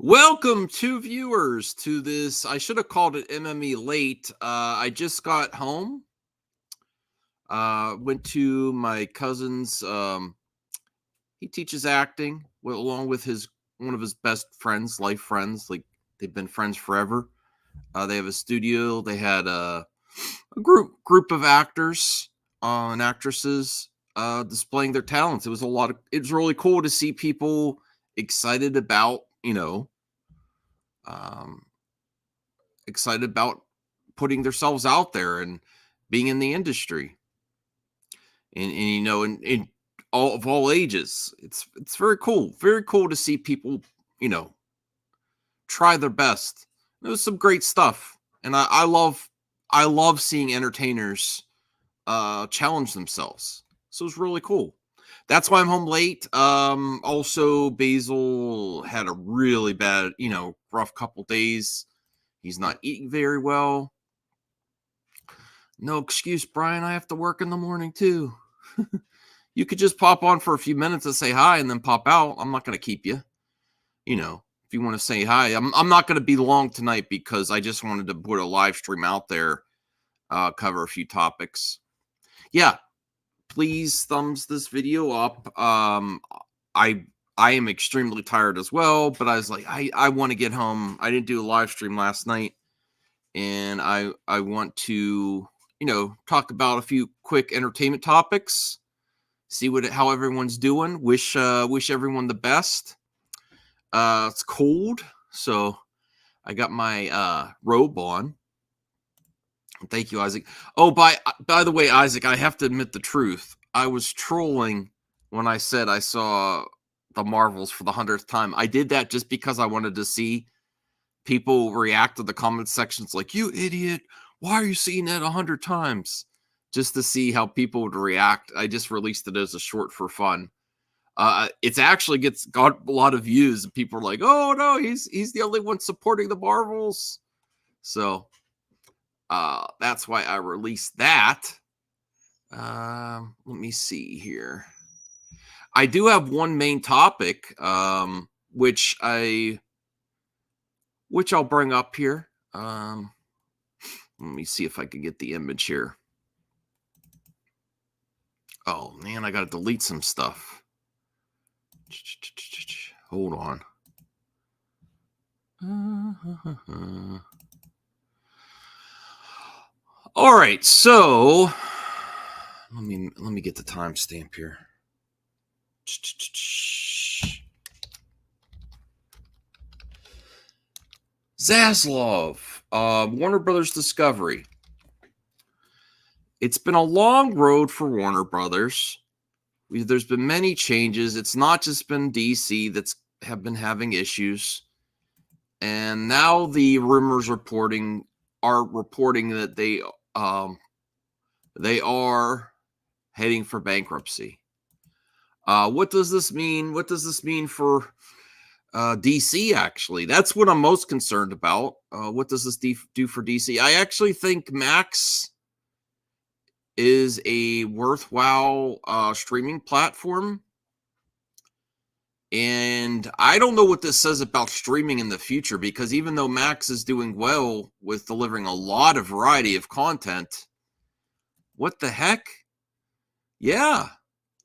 Welcome to viewers to this. I should have called it MME late. I just got home. Went to my cousin's. He teaches acting along with one of his best friends, life friends. Like they've been friends forever. They have a studio. They had a group of actors and actresses displaying their talents. It was really cool to see people excited about um, excited about putting themselves out there and being in the industry and in all ages. It's very cool to see people try their best. There was some great stuff, and I love seeing entertainers challenge themselves. So it's really cool. That's why I'm home late. Also, Basil had a really bad, rough couple days. He's not eating very well. No excuse, Brian. I have to work in the morning too. You could just pop on for a few minutes and say hi and then pop out. I'm not going to keep you. If you want to say hi, I'm not going to be long tonight because I just wanted to put a live stream out there, cover a few topics. Yeah, please thumbs this video up. I am extremely tired as well, but I was like, I want to get home. I didn't do a live stream last night, and I want to talk about a few quick entertainment topics. See how everyone's doing. Wish everyone the best. It's cold, so I got my robe on. Thank you, Isaac. Oh, by the way, Isaac, I have to admit the truth. I was trolling when I said I saw the Marvels for the 100th time. I did that just because I wanted to see people react to the comment sections like, "You idiot! Why are you seeing that 100 times?" Just to see how people would react. I just released it as a short for fun. It's actually got a lot of views, and people are like, "Oh no, he's the only one supporting the Marvels." So that's why I released that. Let me see here. I do have one main topic, which I'll bring up here. Let me see if I can get the image here. Oh man, I got to delete some stuff. Hold on. All right, so let me get the timestamp here. Zaslav, Warner Brothers Discovery. It's been a long road for Warner Brothers. There's been many changes. It's not just been DC have been having issues. And now the rumors are reporting that they are heading for bankruptcy. What does this mean? What does this mean for DC, actually? That's what I'm most concerned about. What does this do for DC? I actually think Max is a worthwhile streaming platform. And I don't know what this says about streaming in the future, because even though Max is doing well with delivering a lot of variety of content, what the heck? Yeah,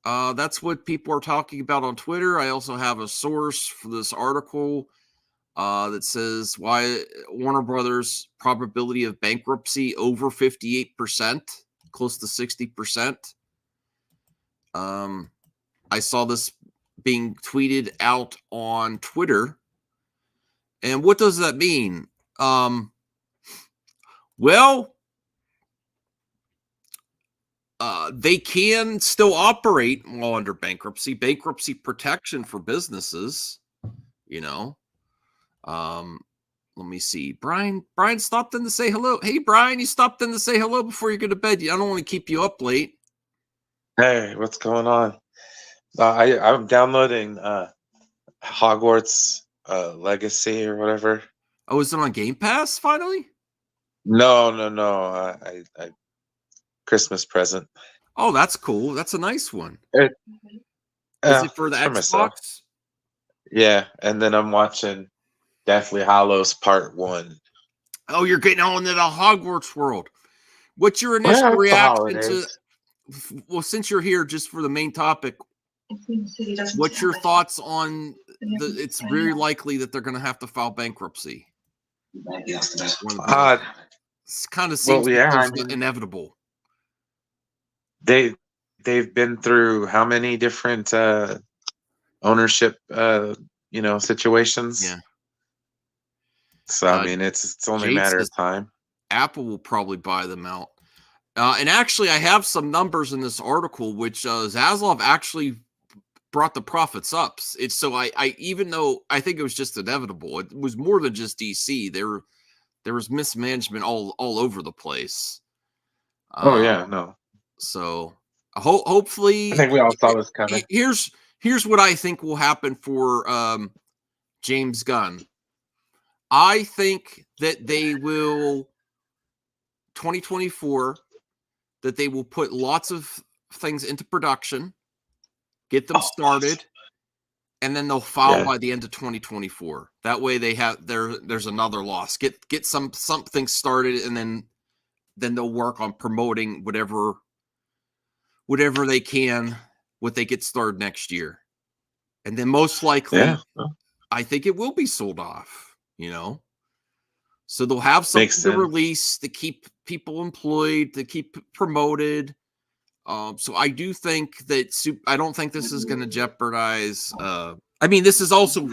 that's what people are talking about on Twitter. I also have a source for this article that says why Warner Brothers probability of bankruptcy over 58%, close to 60%. I saw this being tweeted out on Twitter. And what does that mean? They can still operate while under bankruptcy protection for businesses, let me see. Brian stopped in to say hello. Hey, Brian, you stopped in to say hello before you go to bed. I don't want to keep you up late. Hey, what's going on? I'm downloading Hogwarts Legacy or whatever. Oh, is it on Game Pass finally? No. I Christmas present. Oh, that's cool. That's a nice one. Is it for the Xbox? Myself. Yeah, and then I'm watching Deathly Hallows Part 1. Oh, you're getting on into the Hogwarts world. What's your initial Well, it's the reaction to? holidays. Well, since you're here, just for the main topic, what's your thoughts on it's very likely that they're going to have to file bankruptcy? It kind of seems inevitable. They've been through how many different ownership situations? Yeah. So I mean, it's only a matter of time. Apple will probably buy them out. And actually, I have some numbers in this article, which Zaslav actually brought the profits up. It's so I even though I think it was just inevitable, it was more than just DC. There was mismanagement all over the place. Oh yeah, no. So hopefully, I think we all saw this coming. Here's what I think will happen for James Gunn. I think that they will 2024 that they will put lots of things into production, get them started, and then they'll file by the end of 2024. That way they have there's another loss. Get something started, and then they'll work on promoting whatever they can, what they get started next year. And then most likely I think it will be sold off, So they'll have something to release to keep people employed, to keep promoted. So I do think that I don't think this is going to jeopardize. I mean, this is also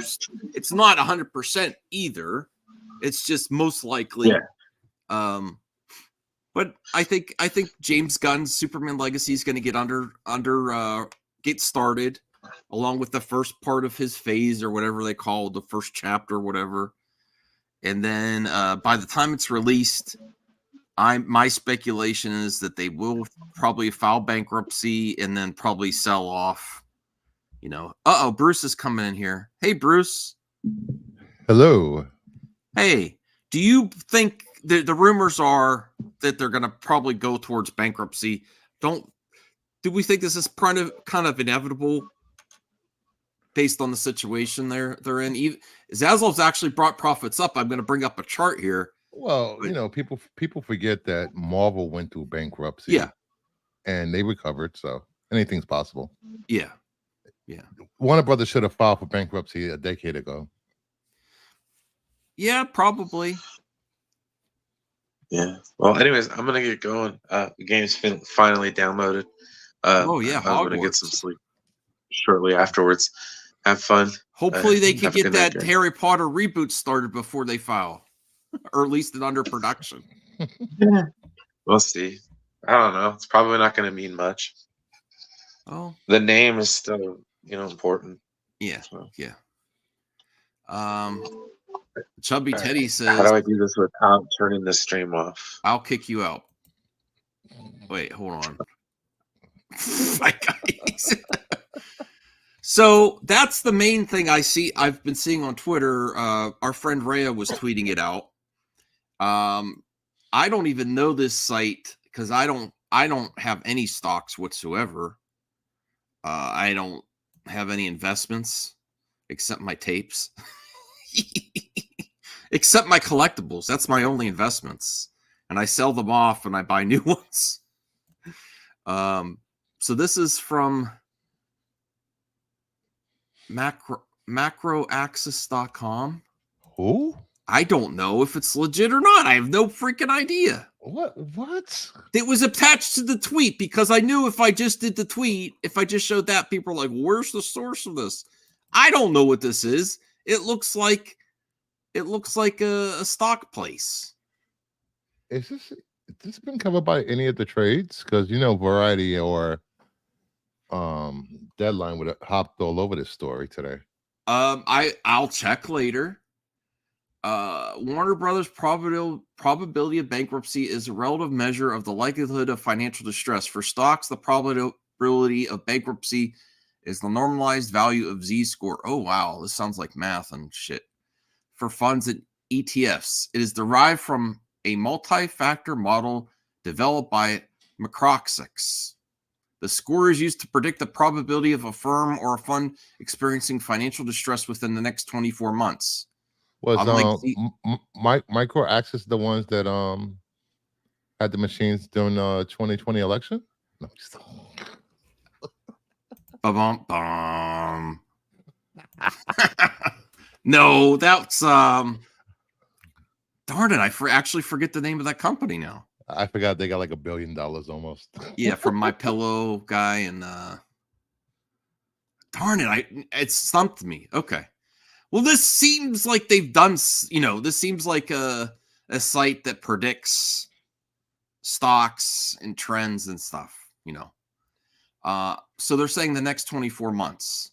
it's not 100% either. It's just most likely. Yeah. But I think James Gunn's Superman Legacy is going to get get started along with the first part of his phase or whatever they call the first chapter, whatever. And then by the time it's released, my speculation is that they will probably file bankruptcy and then probably sell off. Bruce is coming in here. Hey, Bruce. Hello. Hey, do you think the rumors are that they're going to probably go towards bankruptcy? Do we think this is kind of inevitable based on the situation they're in? Zaslav's actually brought profits up. I'm going to bring up a chart here. Well, people forget that Marvel went through bankruptcy. Yeah. And they recovered, so anything's possible. Yeah. Warner Brothers should have filed for bankruptcy a decade ago. Yeah, probably. Yeah. Well, anyways, I'm gonna get going. The game's finally downloaded. I'm gonna get some sleep shortly afterwards. Have fun. Hopefully they can get that Harry Potter reboot started before they file, or at least in under production. Yeah. We'll see. I don't know. It's probably not going to mean much. Oh, the name is still, important. Yeah. So. Yeah. Chubby Teddy says, "How do I do this without turning the stream off?" I'll kick you out. Wait, hold on. My guys. So that's the main thing I've been seeing on Twitter. Our friend Rhea was tweeting it out. I don't even know this site because I don't have any stocks whatsoever. I don't have any investments except my tapes. Except my collectibles. That's my only investments. And I sell them off and I buy new ones. So this is from macroaccess.com. Who? I don't know if it's legit or not. I have no freaking idea. What? It was attached to the tweet because I knew if I just did the tweet, if I just showed that, people are like, where's the source of this? I don't know what this is. It looks like a stock place. Is this been covered by any of the trades? Because Variety or Deadline would have hopped all over this story today. I'll check later. Warner Brothers probability of bankruptcy is a relative measure of the likelihood of financial distress. For stocks, the probability of bankruptcy is the normalized value of Z-score. Oh, wow. This sounds like math and shit. For funds and ETFs, it is derived from a multi-factor model developed by Macroxix. The score is used to predict the probability of a firm or a fund experiencing financial distress within the next 24 months. Was Micro Access the ones that had the machines during the 2020 election? No, Bum. No, that's darn it, I actually forget the name of that company now. I forgot they got like $1 billion almost. Yeah, from My Pillow guy, and darn it, it stumped me. Okay. Well, this seems like they've done, this seems like a site that predicts stocks and trends and stuff, So they're saying the next 24 months.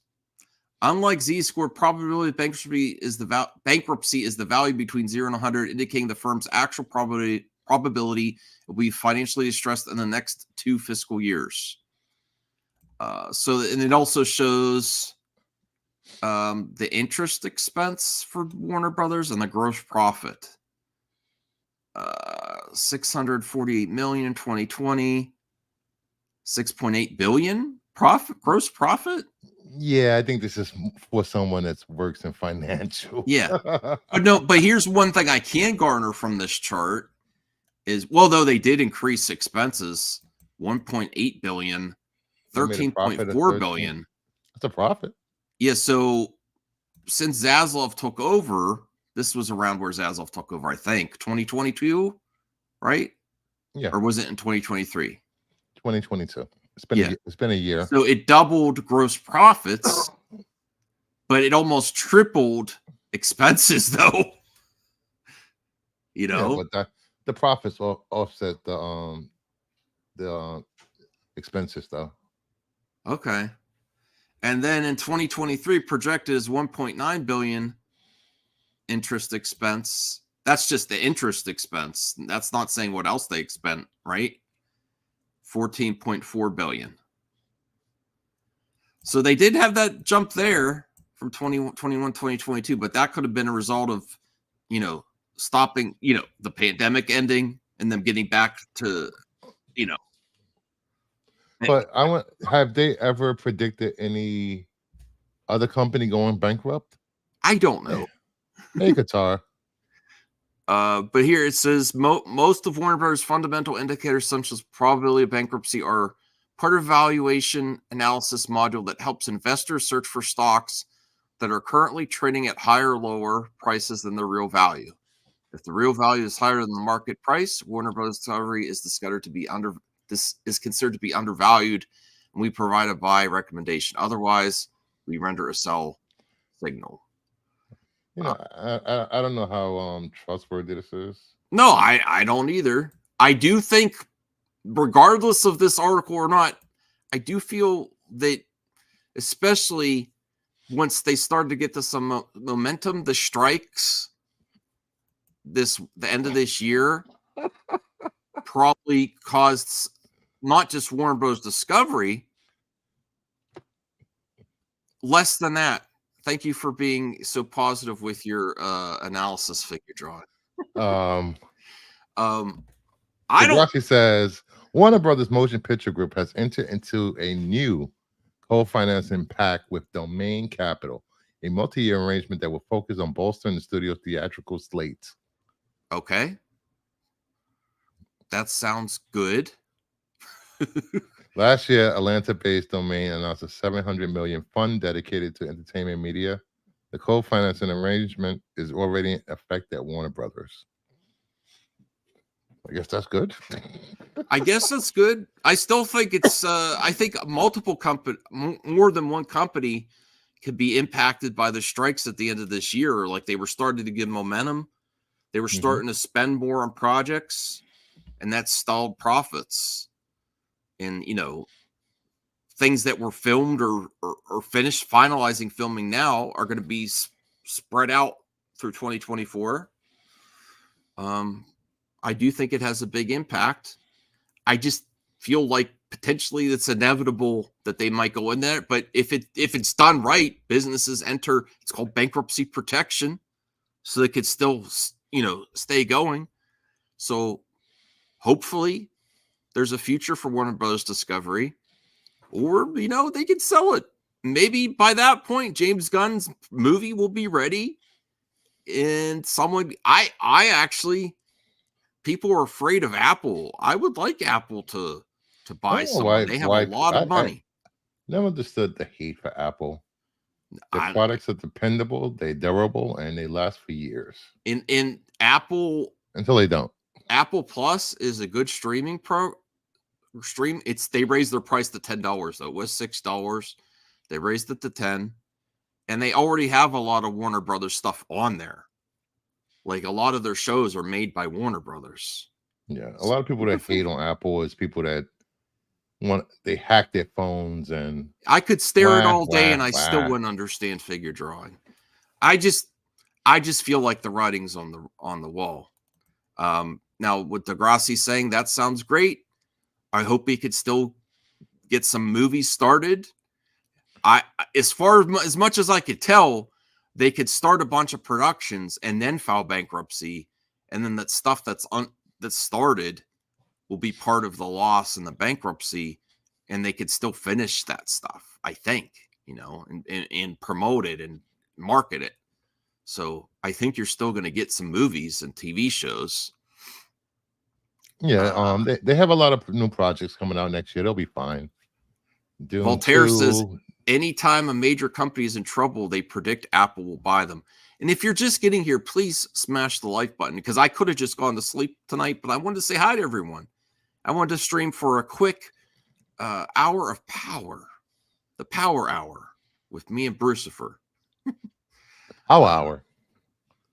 Unlike Z-score, probability of bankruptcy is the value between 0 and 100, indicating the firm's actual probability will be financially distressed in the next 2 fiscal years. And it also shows the interest expense for Warner Brothers and the gross profit. $648 million in 2020, $6.8 billion gross profit. Yeah, I think this is for someone that works in financial. Yeah, but here's one thing I can garner from this chart is, well, though they did increase expenses, 1.8 billion, 13.4 billion. That's a profit. Yeah, so since Zaslav took over, this was around where Zaslav took over, I think, 2022, right? Yeah. Or was it in 2023? 2022. It's been a year. So it doubled gross profits, but it almost tripled expenses, though. Yeah, but the profits offset the expenses, though. Okay. And then in 2023, projected is 1.9 billion interest expense. That's just the interest expense. That's not saying what else they spent, right? 14.4 billion. So they did have that jump there from 2021, 2022, but that could have been a result of, stopping, the pandemic ending and them getting back to, But have they ever predicted any other company going bankrupt? I don't know. Hey, Qatar. But here it says most of Warner Brothers' fundamental indicators, such as probability of bankruptcy, are part of valuation analysis module that helps investors search for stocks that are currently trading at higher or lower prices than their real value. If the real value is higher than the market price, Warner Brothers Discovery is considered to be undervalued, and we provide a buy recommendation. Otherwise, we render a sell signal. I don't know how trustworthy this is. No, I don't either. I do think, regardless of this article or not, I do feel that, especially once they started to get to some momentum, the strikes the end of this year probably caused not just Warner Bros. Discovery, less than that. Thank you for being so positive with your analysis figure drawing. Rocky says Warner Brothers Motion Picture Group has entered into a new co-financing pact with Domain Capital, a multi-year arrangement that will focus on bolstering the studio's theatrical slate. Okay. That sounds good. Last year, Atlanta-based Domain announced a $700 million fund dedicated to entertainment media. The co-financing arrangement is already in effect at Warner Brothers. I guess that's good. I guess that's good. I still think it's. I think multiple more than one company, could be impacted by the strikes at the end of this year. Like they were starting to give momentum. They were starting to spend more on projects, and that stalled profits. And things that were filmed or finished finalizing filming now are going to be spread out through 2024. I do think it has a big impact. I just feel like potentially it's inevitable that they might go in there. But if it's done right, businesses enter. It's called bankruptcy protection, so they could still stay going. So hopefully there's a future for Warner Brothers Discovery, or they could sell it. Maybe by that point, James Gunn's movie will be ready, And someone, I actually, people are afraid of Apple. I would like Apple to buy someone. They have a lot of money. Never understood the hate for Apple. Their products are dependable, they're durable, and they last for years. In Apple, until they don't. Apple Plus is a good stream. They raised their price to $10 though. It was $6. They raised it to 10, and they already have a lot of Warner Brothers stuff on there. Like a lot of their shows are made by Warner Brothers. Yeah, a lot of people that hate on Apple is people that they hack their phones, and I could stare at all day and I still wouldn't understand figure drawing. I just feel like the writing's on the wall. Now with Degrassi saying that sounds great, I hope he could still get some movies started. As much as I could tell, they could start a bunch of productions and then file bankruptcy, and then that stuff that's started will be part of the loss and the bankruptcy, and they could still finish that stuff, I think, and promote it and market it. So I think you're still going to get some movies and TV shows. Yeah, they have a lot of new projects coming out next year. They'll be fine. Voltaire says, anytime a major company is in trouble, they predict Apple will buy them. And if you're just getting here, please smash the like button, because I could have just gone to sleep tonight, but I wanted to say hi to everyone. I wanted to stream for a quick hour of power, the Power Hour with me and Brucifer. Hour.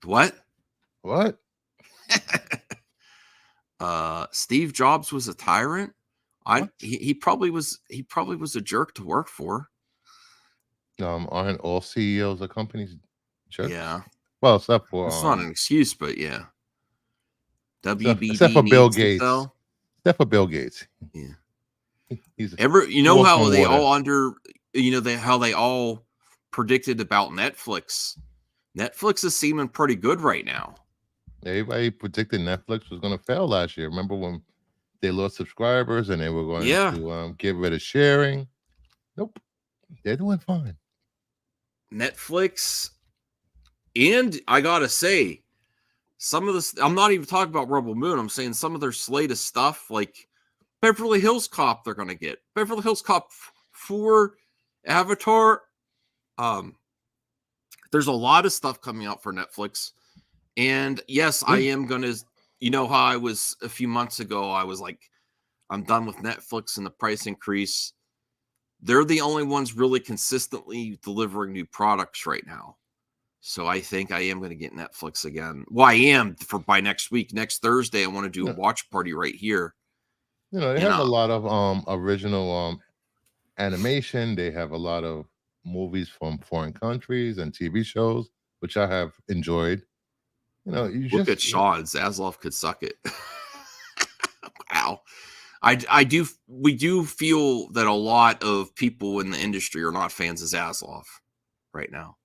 What? Steve Jobs was a tyrant. He probably was a jerk to work for. Aren't all CEOs of companies jerks? Yeah. Well, except for it's not an excuse, but yeah. WBD except for Bill Gates. Except for Bill Gates. Yeah. How they all how they all predicted about Netflix. Netflix is seeming pretty good right now. Everybody predicted Netflix was going to fail last year. Remember when they lost subscribers and they were going to get rid of sharing? Nope. They're doing fine. Netflix, and I gotta say, some of this, I'm not even talking about Rebel Moon. I'm saying some of their slate of stuff, like Beverly Hills Cop, they're going to get Beverly Hills Cop 4, Avatar. There's a lot of stuff coming out for Netflix. And yes, I am going to, how I was a few months ago, I was like, I'm done with Netflix and the price increase. They're the only ones really consistently delivering new products right now. So I think I am going to get Netflix again. Well, I am by next week. Next Thursday, I want to do a watch party right here. They have a lot of original animation. They have a lot of movies from foreign countries and TV shows, which I have enjoyed. Look at Sean. Zaslav could suck it. Wow. We do feel that a lot of people in the industry are not fans of Zaslav right now.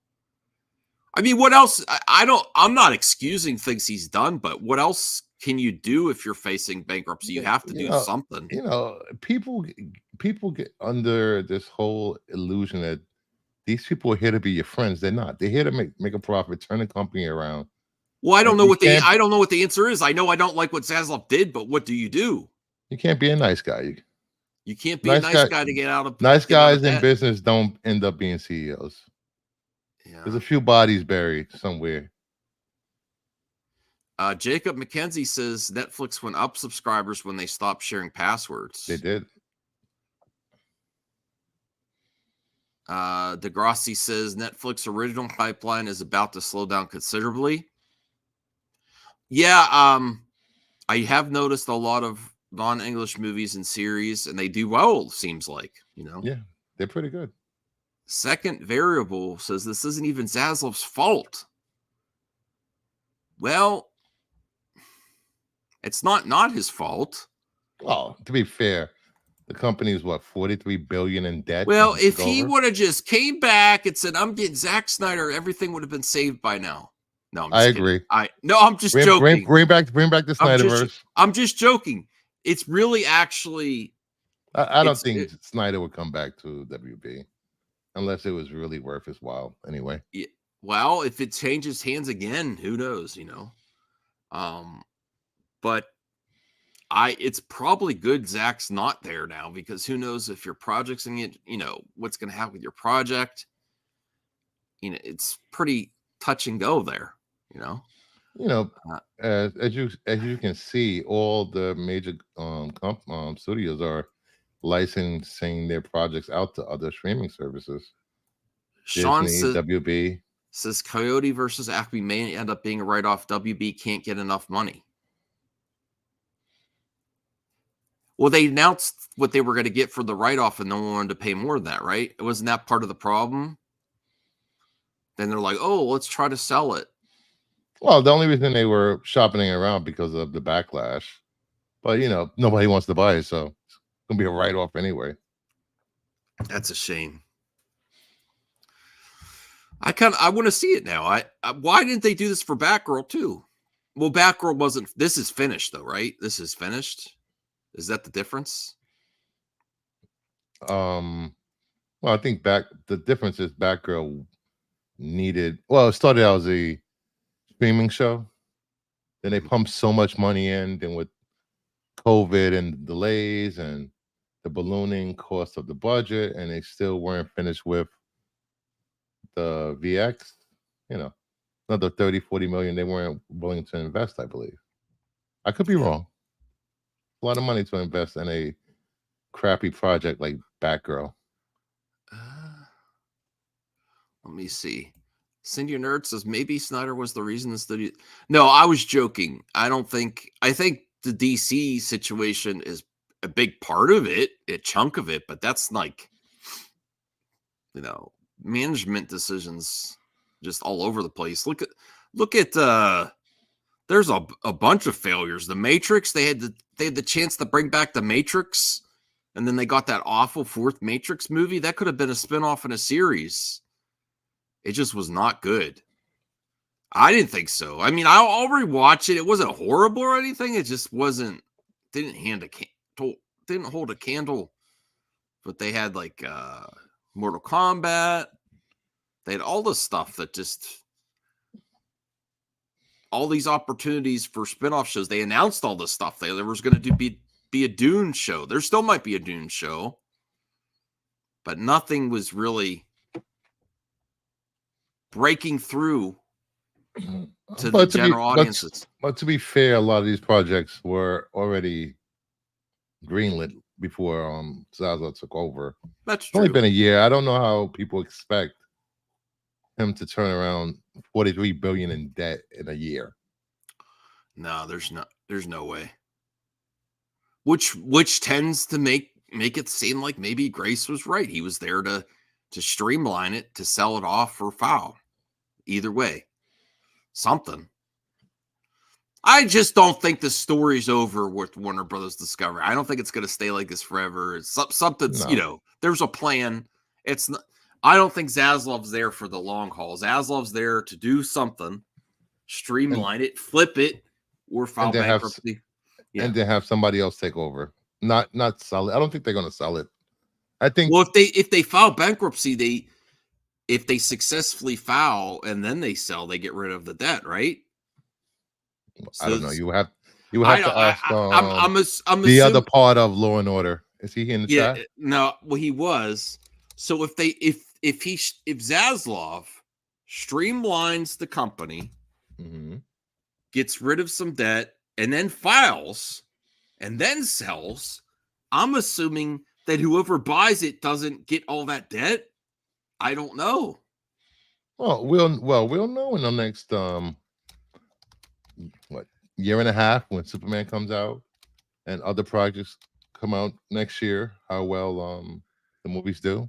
I mean, what else? I'm not excusing things he's done, but what else can you do if you're facing bankruptcy? You have to do something. People get under this whole illusion that these people are here to be your friends. They're not. They're here to make a profit, turn the company around. Well, I don't know what the answer is. I know I don't like what Zaslav did, but what do? You can't be a nice guy. You can't be a nice guy to get out of. Nice guys in business don't end up being CEOs. Yeah. There's a few bodies buried somewhere. Jacob McKenzie says Netflix went up subscribers when they stopped sharing passwords. They did. Degrassi says Netflix original pipeline is about to slow down considerably. Yeah, I have noticed a lot of non-English movies and series, and they do well, seems like, Yeah, they're pretty good. Second Variable says this isn't even Zaslav's fault. Well, it's not his fault. Well, to be fair, the company is what, $43 billion in debt. Well, if he would have just came back and said, "I'm getting Zack Snyder," everything would have been saved by now. No, I agree. I'm just joking. Bring back the Snyderverse. I'm just joking. It's really actually. I don't think Snyder would come back to WB unless it was really worth his while. Anyway. Well, if it changes hands again, who knows, but it's probably good Zach's not there now, because who knows if your project's in it, what's going to happen with your project. It's pretty touch and go there, as you can see, all the major studios are licensing their projects out to other streaming services. Sean Disney, WB says Coyote versus Acme may end up being a write-off. WB can't get enough money. Well, they announced what they were going to get for the write-off, and no one wanted to pay more than that, right? Wasn't that part of the problem? Then they're like, oh, let's try to sell it. Well, the only reason they were shopping around because of the backlash. But, nobody wants to buy it, so it's going to be a write-off anyway. That's a shame. I want to see it now. Why didn't they do this for Batgirl too? Well, Batgirl wasn't. This is finished though, right? This is finished. Is that the difference? Well, I think the difference is Batgirl needed. Well, it started out as a streaming show. Then they pumped so much money in. Then with COVID and delays and the ballooning cost of the budget, and they still weren't finished with the VX, another 30-40 million they weren't willing to invest, I believe. I could be wrong. A lot of money to invest in a crappy project like Batgirl. Let me see. Cindy Nerd says maybe Snyder was the reason the studio. No, I was joking. I think the DC situation is a big part of it, a chunk of it, but that's like, management decisions just all over the place. Look at there's a bunch of failures. The Matrix, they had the chance to bring back the Matrix, and then they got that awful fourth Matrix movie. That could have been a spinoff in a series. It just was not good. I didn't think so. I mean, I'll rewatch it. It wasn't horrible or anything. It just didn't hold a candle. But they had like Mortal Kombat. They had all this stuff that all these opportunities for spinoff shows. They announced all this stuff. There was going to be a Dune show. There still might be a Dune show, but nothing was really breaking through to the general audiences. But to be fair, a lot of these projects were already greenlit before Zaza took over. That's true. It's only been a year. I don't know how people expect him to turn around 43 billion in debt in a year. No, there's no way. Which tends to make it seem like maybe Grace was right. He was there to streamline it, to sell it off or foul. Either way, something. I just don't think the story's over with Warner Brothers Discovery. I don't think it's going to stay like this forever. It's something's, there's a plan. It's not. I don't think Zaslav's there for the long haul. Zaslav's there to do something, streamline it, flip it, or file bankruptcy. And then have somebody else take over. Not sell it. I don't think they're going to sell it. I think. Well, if they file bankruptcy, if they successfully file and then they sell, they get rid of the debt, right? I don't know. You would have to ask I'm the other part of Law and Order. Is he in the chat? No. Well, he was. So if Zaslav streamlines the company, gets rid of some debt, and then files, and then sells, I'm assuming that whoever buys it doesn't get all that debt. I don't know. Well, we'll know in the next year and a half when Superman comes out and other projects come out next year, how well the movies do.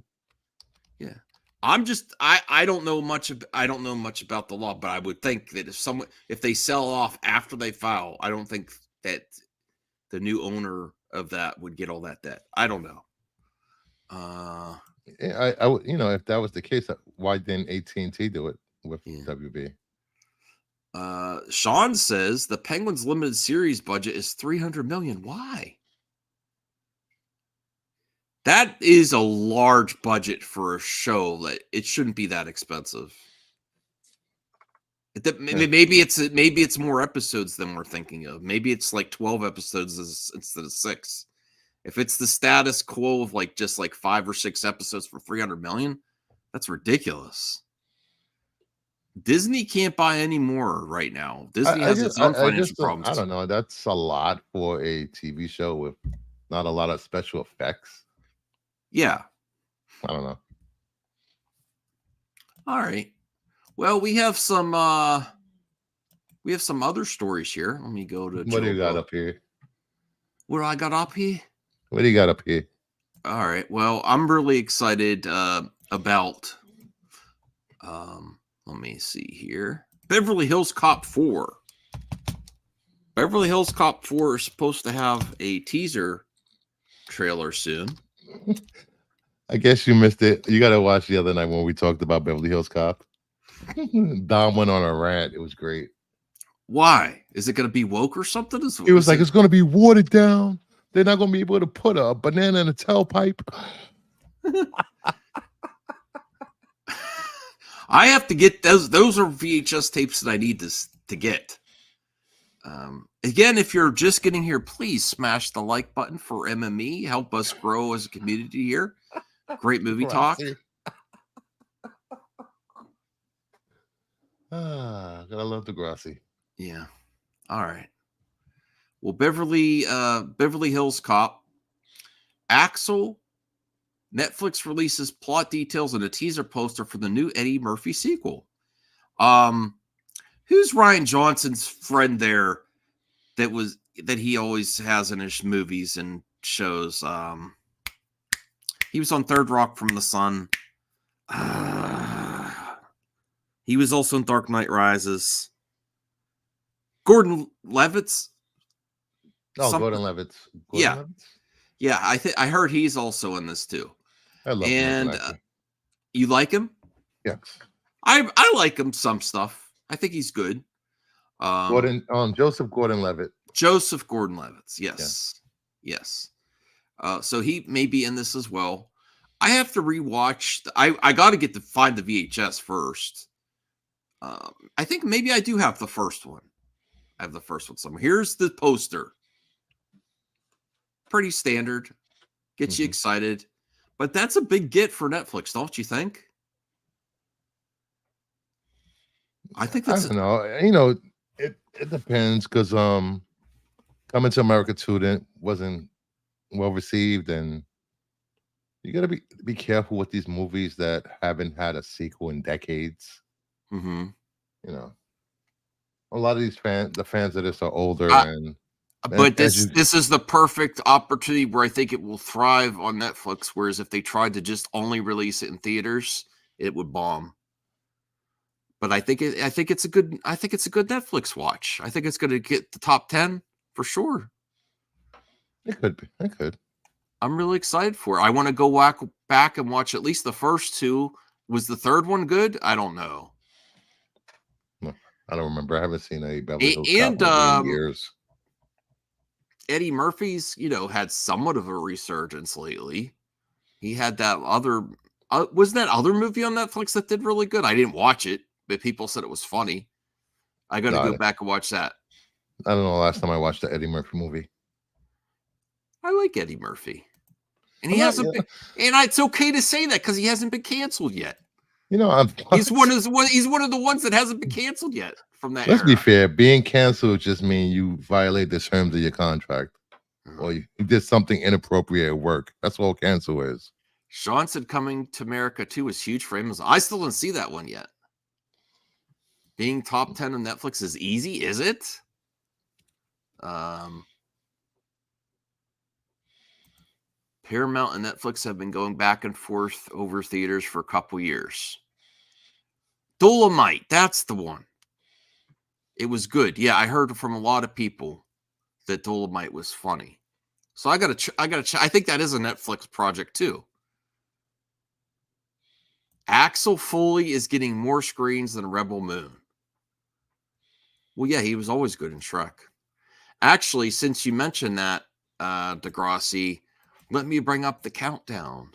Yeah. I don't know much about the law, but I would think that if they sell off after they file, I don't think that the new owner of that would get all that debt. I don't know. I if that was the case, why didn't AT&T do it with WB? Sean says the Penguins limited series budget is $300 million. Why? That is a large budget for a show. That it shouldn't be that expensive. Maybe it's more episodes than we're thinking of. Maybe it's like 12 episodes instead of 6. If it's the status quo of like just like 5 or 6 episodes for 300 million, that's ridiculous. Disney can't buy any more right now. Disney has its own financial problems. I don't know. That's a lot for a TV show with not a lot of special effects. Yeah. I don't know. All right. Well, we have some other stories here. Let me go to what do you got up here? What do I got up here? What do you got up here? All right. Well, I'm really excited about let me see here. Beverly Hills Cop 4. Beverly Hills Cop 4 is supposed to have a teaser trailer soon. I guess you missed it. You got to watch the other night when we talked about Beverly Hills Cop. Dom went on a rant. It was great. Why? Is it going to be woke or something? It was like, it's going to be watered down. They're not going to be able to put a banana in a tailpipe. I have to get those. Those are VHS tapes that I need to get. Again, if you're just getting here, please smash the like button for MME. Help us grow as a community here. Great movie talk. Gotta love Degrassi. Yeah. All right. Well, Beverly Hills Cop. Axel. Netflix releases plot details and a teaser poster for the new Eddie Murphy sequel. Who's Ryan Johnson's friend there that he always has in his movies and shows? He was on Third Rock from the Sun. He was also in Dark Knight Rises. Gordon Levitt. Gordon Levitt. Levitt? Yeah. I heard he's also in this too. I love him. And you like him? Yes. I like him some stuff. I think he's good. Joseph Gordon-Levitt. Joseph Gordon-Levitt. Yes. Yeah. Yes. So he may be in this as well. I have to rewatch. I got to find the VHS first. I think maybe I do have the first one. I have the first one somewhere. Here's the poster. Pretty standard. Gets you excited. But that's a big get for Netflix, don't you think? I think that's... I don't know. You know, it depends because Coming to America 2 wasn't well received, and you got to be careful with these movies that haven't had a sequel in decades. Mm-hmm. You know, a lot of these the fans of this are older, but this is the perfect opportunity where I think it will thrive on Netflix. Whereas if they tried to just only release it in theaters, it would bomb. But I think it's a good Netflix watch. I think it's going to get the top 10 for sure. It could be. It could. I'm really excited for it. I want to go back and watch at least the first 2. Was the third one good? I don't know. No, I don't remember. I haven't seen a Beverly Hills Cop in years. Eddie Murphy's, had somewhat of a resurgence lately. He had that other, was that other movie on Netflix that did really good? I didn't watch it, but people said it was funny. I got to go back and watch that. I don't know the last time I watched the Eddie Murphy movie. I like Eddie Murphy. And he hasn't been, and it's okay to say that because he hasn't been canceled yet. He's one of the ones that hasn't been canceled yet from that. Let's be fair. Being canceled just means you violate the terms of your contract, or you did something inappropriate at work. That's all cancel is. Sean said Coming to America 2 is huge for Amazon. I still didn't see that one yet. Being top 10 on Netflix is easy, is it? Paramount and Netflix have been going back and forth over theaters for a couple years. Dolomite, that's the one. It was good. Yeah, I heard from a lot of people that Dolomite was funny. So I gotta check. I think that is a Netflix project too. Axel Foley is getting more screens than Rebel Moon. Well, yeah, he was always good in Shrek. Actually, since you mentioned that, Degrassi, let me bring up the countdown.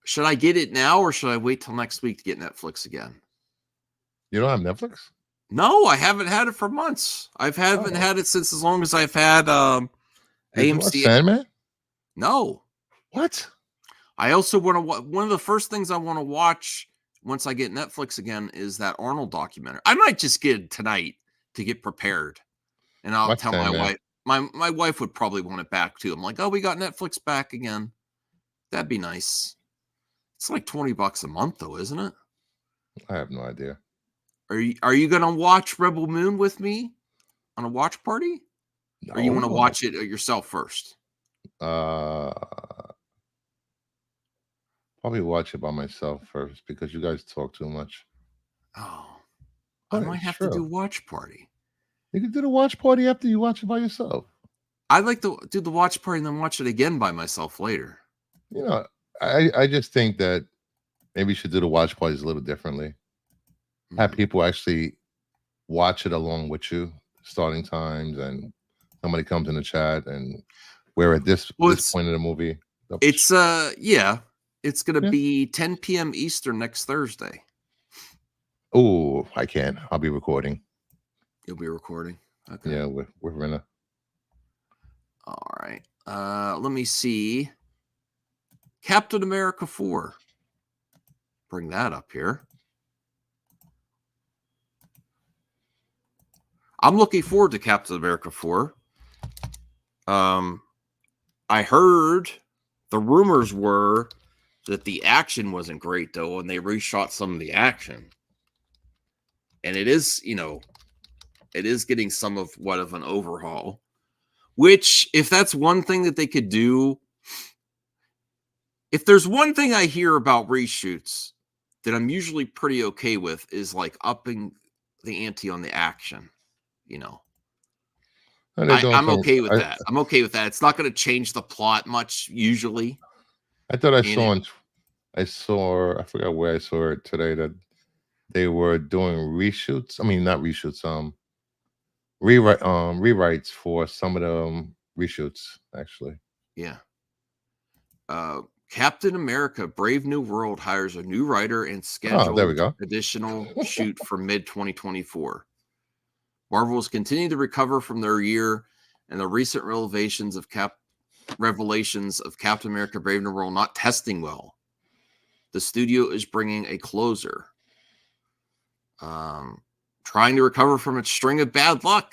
Should I get it now or should I wait till next week to get Netflix again? You don't have Netflix? No, I haven't had it for months. Haven't had it since as long as I've had Did you watch AMC. Sandman? No. What? I also want to. One of the first things I want to watch once I get Netflix again is that Arnold documentary. I might just get it tonight to get prepared, and I'll Watch tell Sandman. my wife. My wife would probably want it back too. I'm like, oh, we got Netflix back again. That'd be nice. It's like $20 a month, though, isn't it? I have no idea. Are you gonna watch Rebel Moon with me on a watch party? No. Or you want to watch it yourself first? Probably watch it by myself first because you guys talk too much. Oh, I might have to do watch party. You can do the watch party after you watch it by yourself. I'd like to do the watch party and then watch it again by myself later. You know, I just think that maybe you should do the watch parties a little differently. Have people actually watch it along with you, starting times, and somebody comes in the chat, and we're at this point in the movie. It's it's gonna be 10 p.m. Eastern next Thursday. Oh, I can't. I'll be recording. You'll be recording. Okay. Yeah, we're gonna. All right. Let me see. Captain America 4. Bring that up here. I'm looking forward to Captain America 4. I heard the rumors were that the action wasn't great, though, and they reshot some of the action. And it is, it is getting somewhat of an overhaul. Which, if that's one thing that they could do, if there's one thing I hear about reshoots that I'm usually pretty okay with, is like upping the ante on the action. I'm okay with that. I'm okay with that. It's not going to change the plot much usually. I thought I forgot where I saw it today, that they were doing reshoots. I mean, not reshoots, rewrites for some of the reshoots, actually. Yeah. Captain America Brave New World hires a new writer and scheduled additional shoot for mid-2024. Marvel is continuing to recover from their year, and the recent revelations of Captain America Brave New World not testing well. The studio is bringing a closer. Trying to recover from its string of bad luck.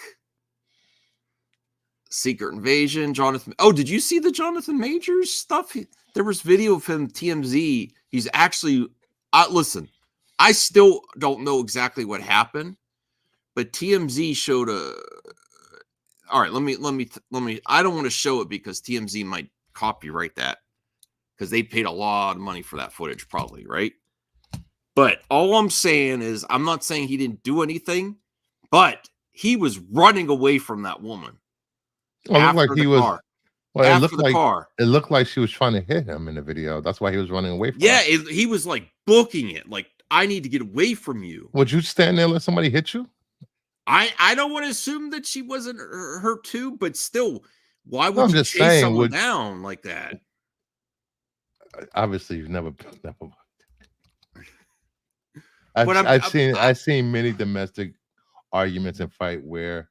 Secret Invasion, Jonathan. Oh, did you see the Jonathan Majors stuff? There was video of him, TMZ. He's actually, listen, I still don't know exactly what happened, but TMZ showed all right, let me, I don't want to show it because TMZ might copyright that because they paid a lot of money for that footage, probably, right? But all I'm saying is, I'm not saying he didn't do anything, but he was running away from that woman. Well, it looked like he was. Well, it looked like she was trying to hit him in the video. That's why he was running away from her. Yeah, he was like booking it. Like, I need to get away from you. Would you stand there and let somebody hit you? I don't want to assume that she wasn't hurt too, but still, why would you chase someone down like that? Obviously, you've never. I've seen many domestic arguments and fight where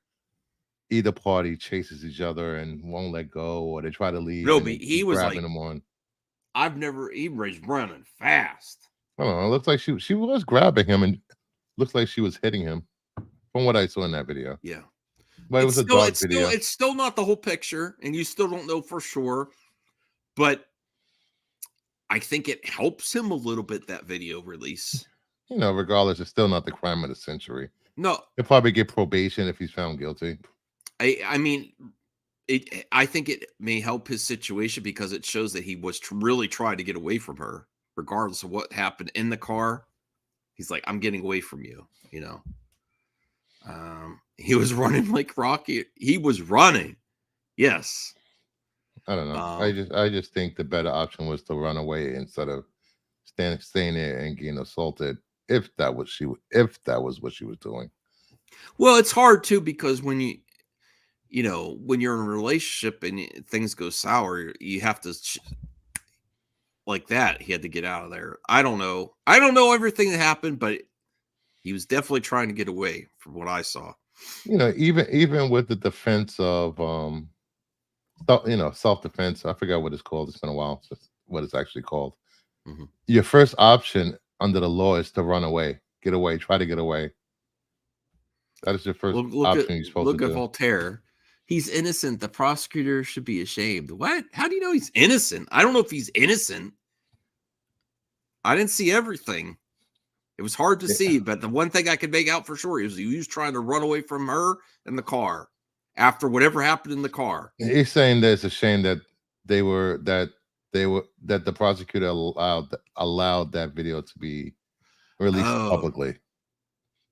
either party chases each other and won't let go, or they try to leave. No, but he was grabbing them on. He was running fast. I don't know. It looks like she was grabbing him, and looks like she was hitting him. From what I saw in that video. Yeah. But it was a dark video. It's still not the whole picture, and you still don't know for sure. But I think it helps him a little bit, that video release. Regardless, it's still not the crime of the century. No. He'll probably get probation if he's found guilty. I mean, I think it may help his situation because it shows that he was really trying to get away from her, regardless of what happened in the car. He's like, I'm getting away from you, He was running like Rocky. He was running. Yes. I don't know. I just think the better option was to run away instead of staying there and getting assaulted. If that was what she was doing. Well, it's hard too because when when you're in a relationship and things go sour, you have to like that. He had to get out of there. I don't know everything that happened, but He was definitely trying to get away from what I saw. Even with the defense of self-defense. I forgot what it's called. It's been a while since what it's actually called. Mm-hmm. Your first option under the law is to run away, get away, try to get away. That is your first option you're supposed to do. Look at Voltaire. He's innocent. The prosecutor should be ashamed. What? How do you know he's innocent? I don't know if he's innocent. I didn't see everything. It was hard to see, but the one thing I could make out for sure is he was trying to run away from her in the car after whatever happened in the car. He's saying that it's a shame that the prosecutor allowed that video to be released publicly.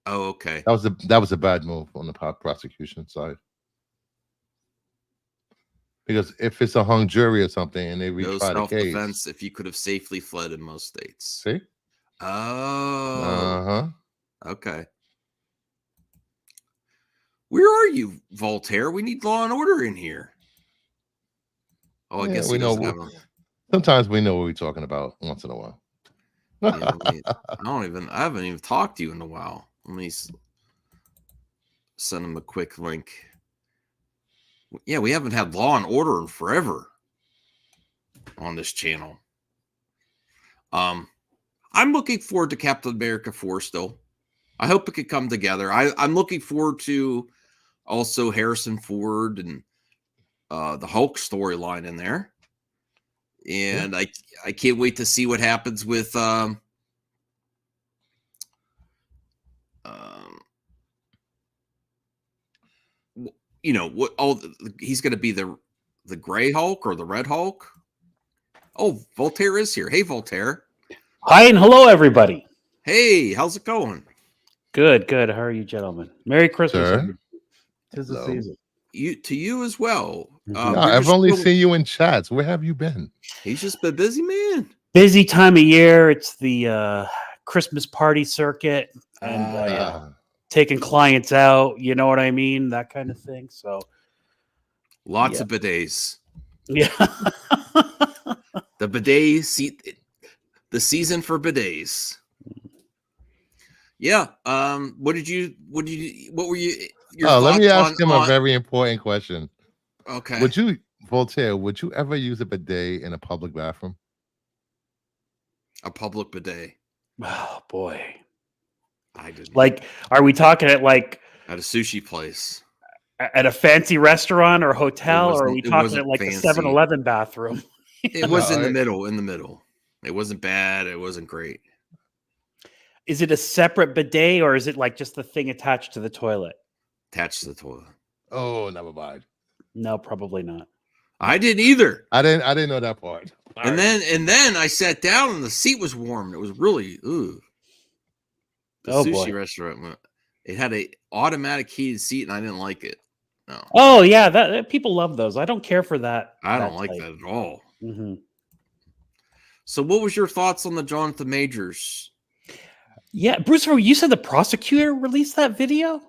Oh, okay. That was a bad move on the prosecution side. Because if it's a hung jury or something and they retry the case, self-defense if you could have safely fled in most states. See? Oh. Okay. Where are you, Voltaire? We need law and order in here. Oh, I guess we know. Sometimes we know what we're talking about once in a while. Yeah, I haven't even talked to you in a while. Let me send him a quick link. Yeah, we haven't had law and order in forever on this channel. I'm looking forward to Captain America 4 still. I hope it could come together. I'm looking forward to also Harrison Ford and the Hulk storyline in there. And I can't wait to see what happens with he's going to be the Gray Hulk or the Red Hulk. Oh, Voltaire is here. Hey, Voltaire. Hi and hello, everybody. Hey, how's it going? Good. How are you, gentlemen? Merry Christmas. Sir. Tis the season. To you as well. I've only seen you in chats. Where have you been? He's just been busy, man. Busy time of year. It's the Christmas party circuit and taking clients out. You know what I mean? That kind of thing. So lots of bidets. Yeah. The bidet seat. The season for bidets. Yeah. What were you? Let me ask him a very important question. Okay. Voltaire, would you ever use a bidet in a public bathroom? A public bidet? Oh boy. I didn't. Like, are we talking at a sushi place? At a fancy restaurant or hotel, or are we talking at like fancy. A 7-Eleven bathroom? It was in the middle. It wasn't bad. It wasn't great. Is it a separate bidet or is it like just the thing attached to the toilet? Attached to the toilet. Oh, never mind. No, probably not. I didn't either. I didn't know that part. And then I sat down and the seat was warm. It was really The sushi restaurant. It had a automatic heated seat and I didn't like it. No. Oh yeah, that people love those. I don't care for that. I don't like that at all. Mm-hmm. So, what was your thoughts on the Jonathan Majors? Yeah, Bruce, you said the prosecutor released that video?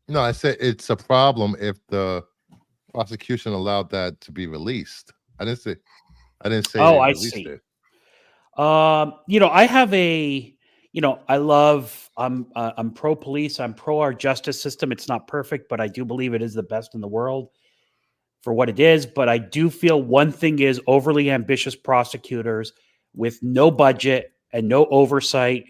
No, I said it's a problem if the prosecution allowed that to be released. I didn't say. Oh, I see. It. I have I'm pro police. I'm pro our justice system. It's not perfect, but I do believe it is the best in the world for what it is. But I do feel one thing is overly ambitious prosecutors with no budget and no oversight.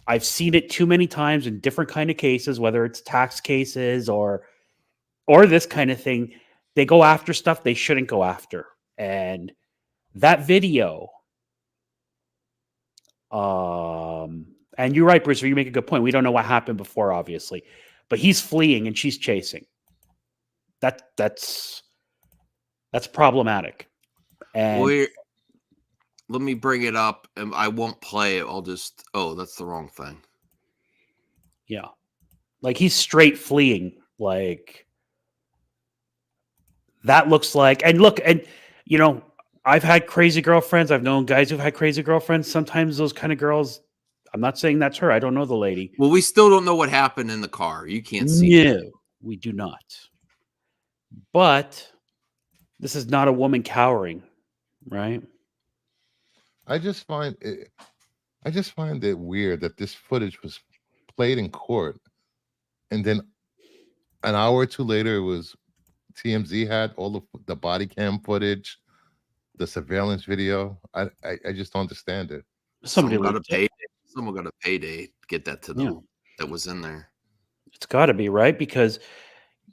I've seen it too many times in different kind of cases, whether it's tax cases or this kind of thing. They go after stuff they shouldn't go after. And that video, and you're right, Bruce, you make a good point. We don't know what happened before, obviously, but he's fleeing and she's chasing. That's problematic. And let me bring it up, and I won't play it. I'll just. Oh, that's the wrong thing. Yeah, like he's straight fleeing. Like that looks like. And look, and I've had crazy girlfriends. I've known guys who've had crazy girlfriends. Sometimes those kind of girls. I'm not saying that's her. I don't know the lady. Well, we still don't know what happened in the car. You can't see. No, we do not. But this is not a woman cowering, right? I just find it weird that this footage was played in court, and then an hour or two later, it was TMZ had all the body cam footage, the surveillance video. I just don't understand it. Someone got a payday. Someone got a payday to get that to them. That was in there. It's got to be, right? Because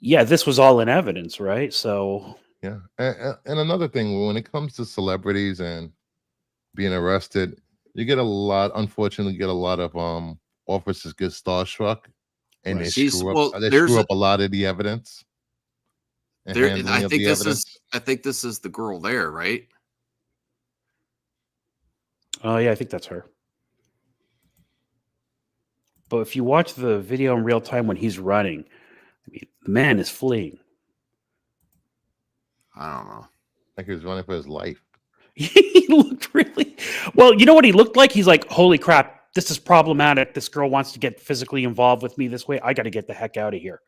this was all in evidence, right? So yeah. And another thing, when it comes to celebrities and being arrested, you get a lot. Unfortunately, you get a lot of officers get starstruck, and they screw up a lot of the evidence. I think this is the girl there, right? Oh yeah, I think that's her. But if you watch the video in real time when he's running, I mean, the man is fleeing. I don't know. Like he was running for his life. He looked really well. You know what he looked like? He's like, holy crap, this is problematic. This girl wants to get physically involved with me this way. I got to get the heck out of here.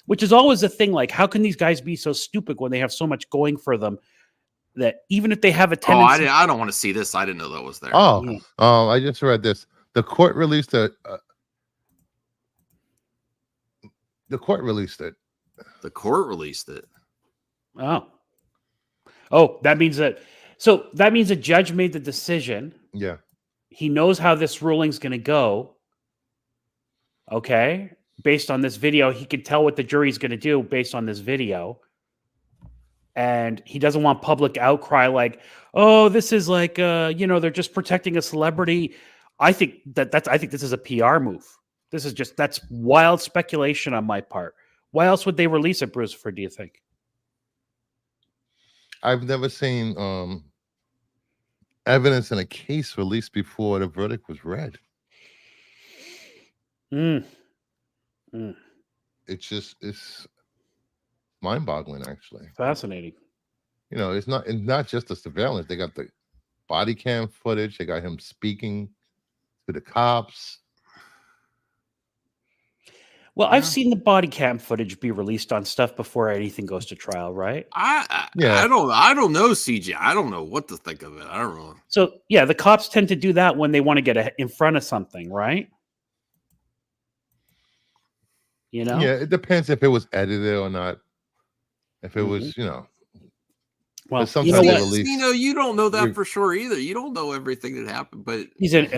Which is always a thing. Like, how can these guys be so stupid when they have so much going for them that even if they have a tendency... I don't want to see this. I didn't know that was there. I just read this. The court released it. The court released it. The court released it. Oh, that means that. So that means a judge made the decision. Yeah. He knows how this ruling's going to go. Okay. Based on this video, he can tell what the jury's going to do based on this video. And he doesn't want public outcry like, oh, this is like, they're just protecting a celebrity. I think this is a PR move. That's wild speculation on my part. Why else would they release it, Bruce, do you think? I've never seen evidence in a case released before the verdict was read. It's mind-boggling, actually. Fascinating. It's not just the surveillance. They got the body cam footage. They got him speaking to the cops. Well, I've seen the body cam footage be released on stuff before anything goes to trial, right? I don't know, CJ. I don't know what to think of it. I don't know. So the cops tend to do that when they want to get in front of something, right? Yeah, it depends if it was edited or not. If it was, Well, sometimes they release. You don't know that for sure either. You don't know everything that happened, but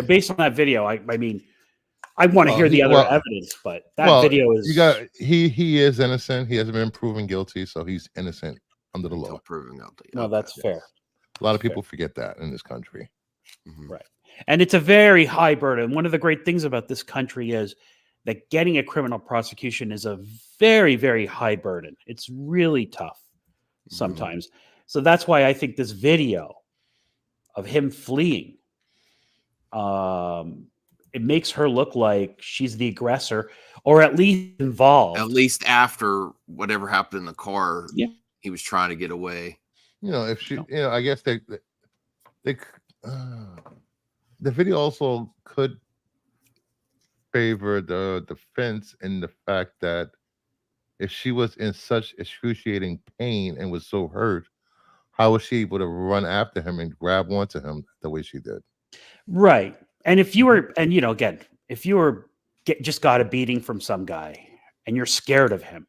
based on that video. I mean, I want to hear the other evidence, but that video is. He is innocent. He hasn't been proven guilty, so he's innocent under the law. Proven guilty. No, that's fair. A lot of people forget that in this country. Mm-hmm. Right. And it's a very high burden. One of the great things about this country is that getting a criminal prosecution is a very, very high burden. It's really tough sometimes. So that's why I think this video of him fleeing, it makes her look like she's the aggressor or at least involved. At least after whatever happened in the car, he was trying to get away. If she, I guess the video also could favor the defense in the fact that if she was in such excruciating pain and was so hurt, how was she able to run after him and grab onto him the way she did? Right. And if you were, again, if you were just got a beating from some guy and you're scared of him,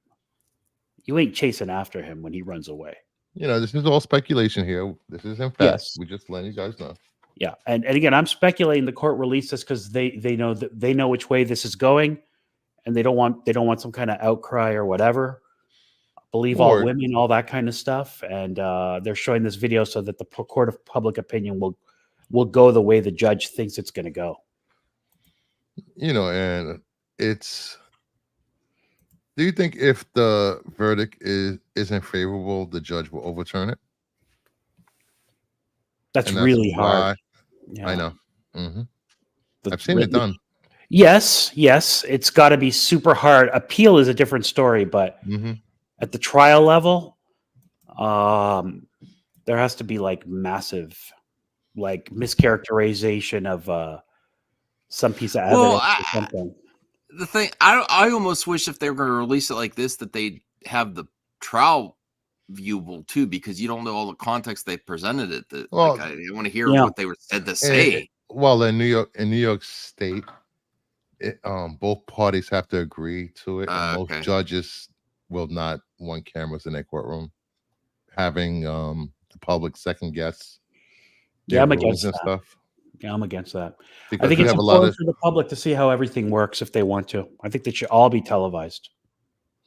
you ain't chasing after him when he runs away. This is all speculation here. This is in fact. Yes. We just letting you guys know. Yeah, and again, I'm speculating the court released this because they know which way this is going, and they don't want some kind of outcry or whatever. Believe all women, all that kind of stuff, and they're showing this video so that the court of public opinion will go the way the judge thinks it's going to go. And it's. Do you think if the verdict isn't favorable, the judge will overturn it? That's really hard. I know. Mm-hmm. I've seen it done. Yes. It's got to be super hard. Appeal is a different story, but at the trial level, there has to be like massive, like mischaracterization of some piece of evidence or something. The thing, I almost wish if they were going to release it like this, that they'd have the trial viewable too, because you don't know all the context they presented it. I want to hear what they were said to say. Well, in New York State, both parties have to agree to it, and most Okay. judges will not want cameras in their courtroom, having the public second guess their I'm rulings against and that. stuff. Yeah, I'm against that. Because I think you it's have a lot important of for the public to see how everything works if they want to. I think they should all be televised.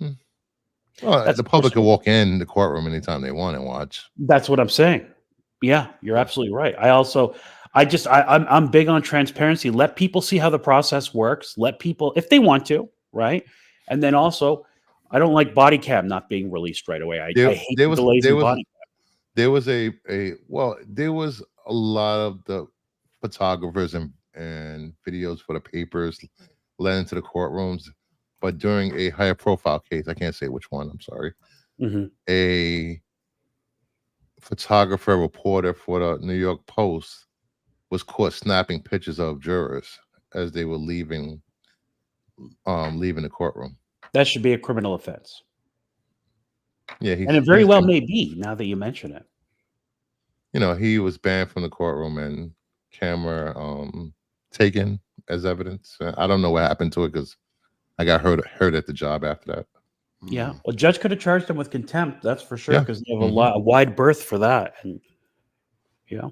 well, That's the public can personal. walk in the courtroom anytime they want and watch. That's what I'm saying. Yeah, you're absolutely right. I'm big on transparency. Let people see how the process works. Let people, if they want to, right? And then also, I don't like body cam not being released right away. I hate There the was delays there in was body. there was there was a lot of the photographers and videos for the papers led into the courtrooms, but during a higher profile case, I can't say which one, I'm sorry, a photographer reporter for the New York Post was caught snapping pictures of jurors as they were leaving the courtroom. That should be a criminal offense. Yeah, and it very well may be, now that you mention it. He was banned from the courtroom and camera taken as evidence. I don't know what happened to it because I got hurt at the job after that. Yeah, well, judge could have charged him with contempt. That's for sure, Yeah. because they have a wide berth for that. And yeah,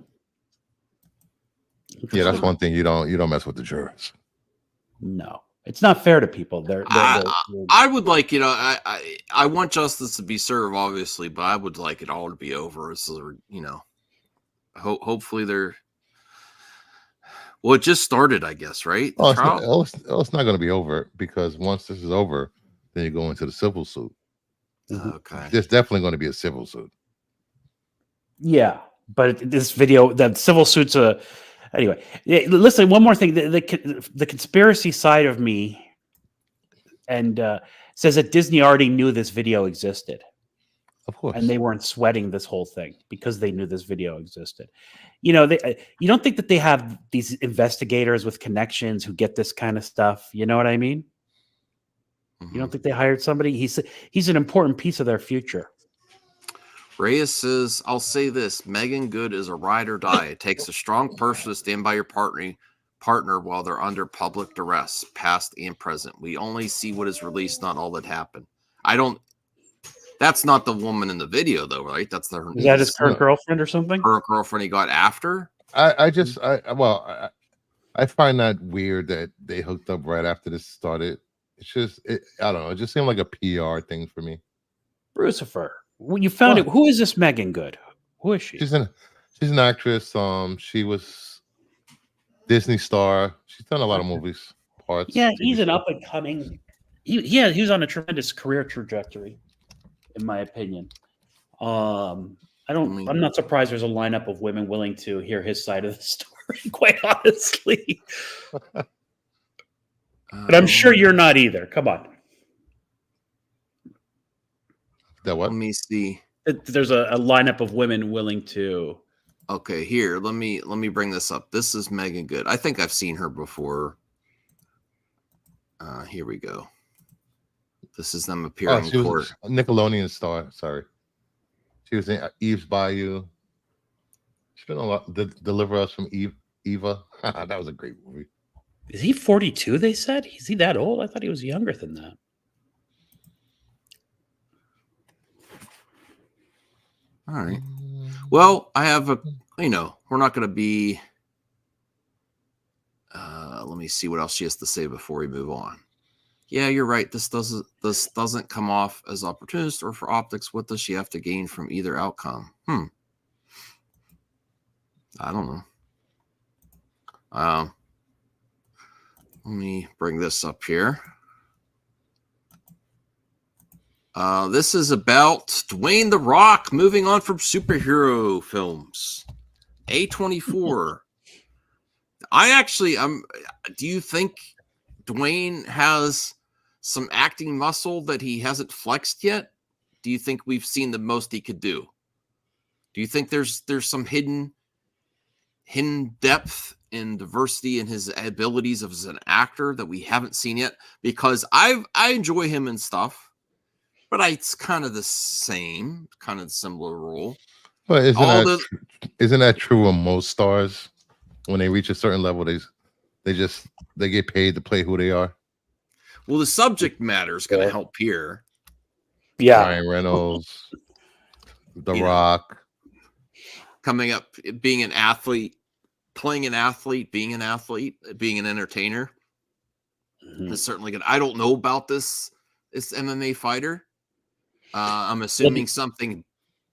that's one thing you don't mess with the jurors. No, it's not fair to people. I would like, I want justice to be served, obviously, but I would like it all to be over. So, hopefully they're. Well, it just started, I guess, right? The trial? It's not going to be over, because once this is over, then you go into the civil suit. Okay. There's definitely going to be a civil suit. Yeah, but this video, that civil suits anyway. Listen, one more thing: the conspiracy side of me, and says that Disney already knew this video existed. Of course, and they weren't sweating this whole thing because they knew this video existed. You don't think that they have these investigators with connections who get this kind of stuff? You know what I mean? You don't think they hired somebody? He's an important piece of their future. Reyes says, I'll say this: Megan Good is a ride or die. It takes a strong person to stand by your partner while they're under public duress, past and present. We only see what is released, not all that happened. That's not the woman in the video, though, right? That's Is that his current girlfriend or something? Her girlfriend he got after? I find that weird that they hooked up right after this started. It's just, I don't know. It just seemed like a PR thing for me. Brucifer, when you found it, who is this Megan Good? Who is she? She's an actress. She was Disney star. She's done a lot of movies, parts. Yeah, he's an up and coming. He was on a tremendous career trajectory, in my opinion. I'm not surprised there's a lineup of women willing to hear his side of the story, quite honestly. But I'm sure you're not either. Come on. That what? Let me see. There's a lineup of women willing to. Okay, here, let me bring this up. This is Megan Good. I think I've seen her before. Here we go. This is them appearing in court. A Nickelodeon star. Sorry, she was in Eve's Bayou. She's been a lot. Deliver Us from Eva. That was a great movie. Is he 42? They said. Is he that old? I thought he was younger than that. All right. Well, I have we're not going to be. Let me see what else she has to say before we move on. Yeah, you're right. This doesn't come off as opportunist or for optics. What does she have to gain from either outcome? I don't know. Let me bring this up here. This is about Dwayne The Rock moving on from superhero films. A24. Do you think Dwayne has some acting muscle that he hasn't flexed yet? Do you think we've seen the most he could do? Do you think there's some hidden depth and diversity in his abilities as an actor that we haven't seen yet? Because I enjoy him and stuff, but it's kind of the same, kind of similar role. But isn't that true of most stars? When they reach a certain level, they They get paid to play who they are. Well, the subject matter is going to help here. Yeah, Ryan Reynolds, The Rock, coming up, being an athlete, playing an athlete, being an entertainer. Is certainly good. I don't know about this MMA fighter. I'm assuming something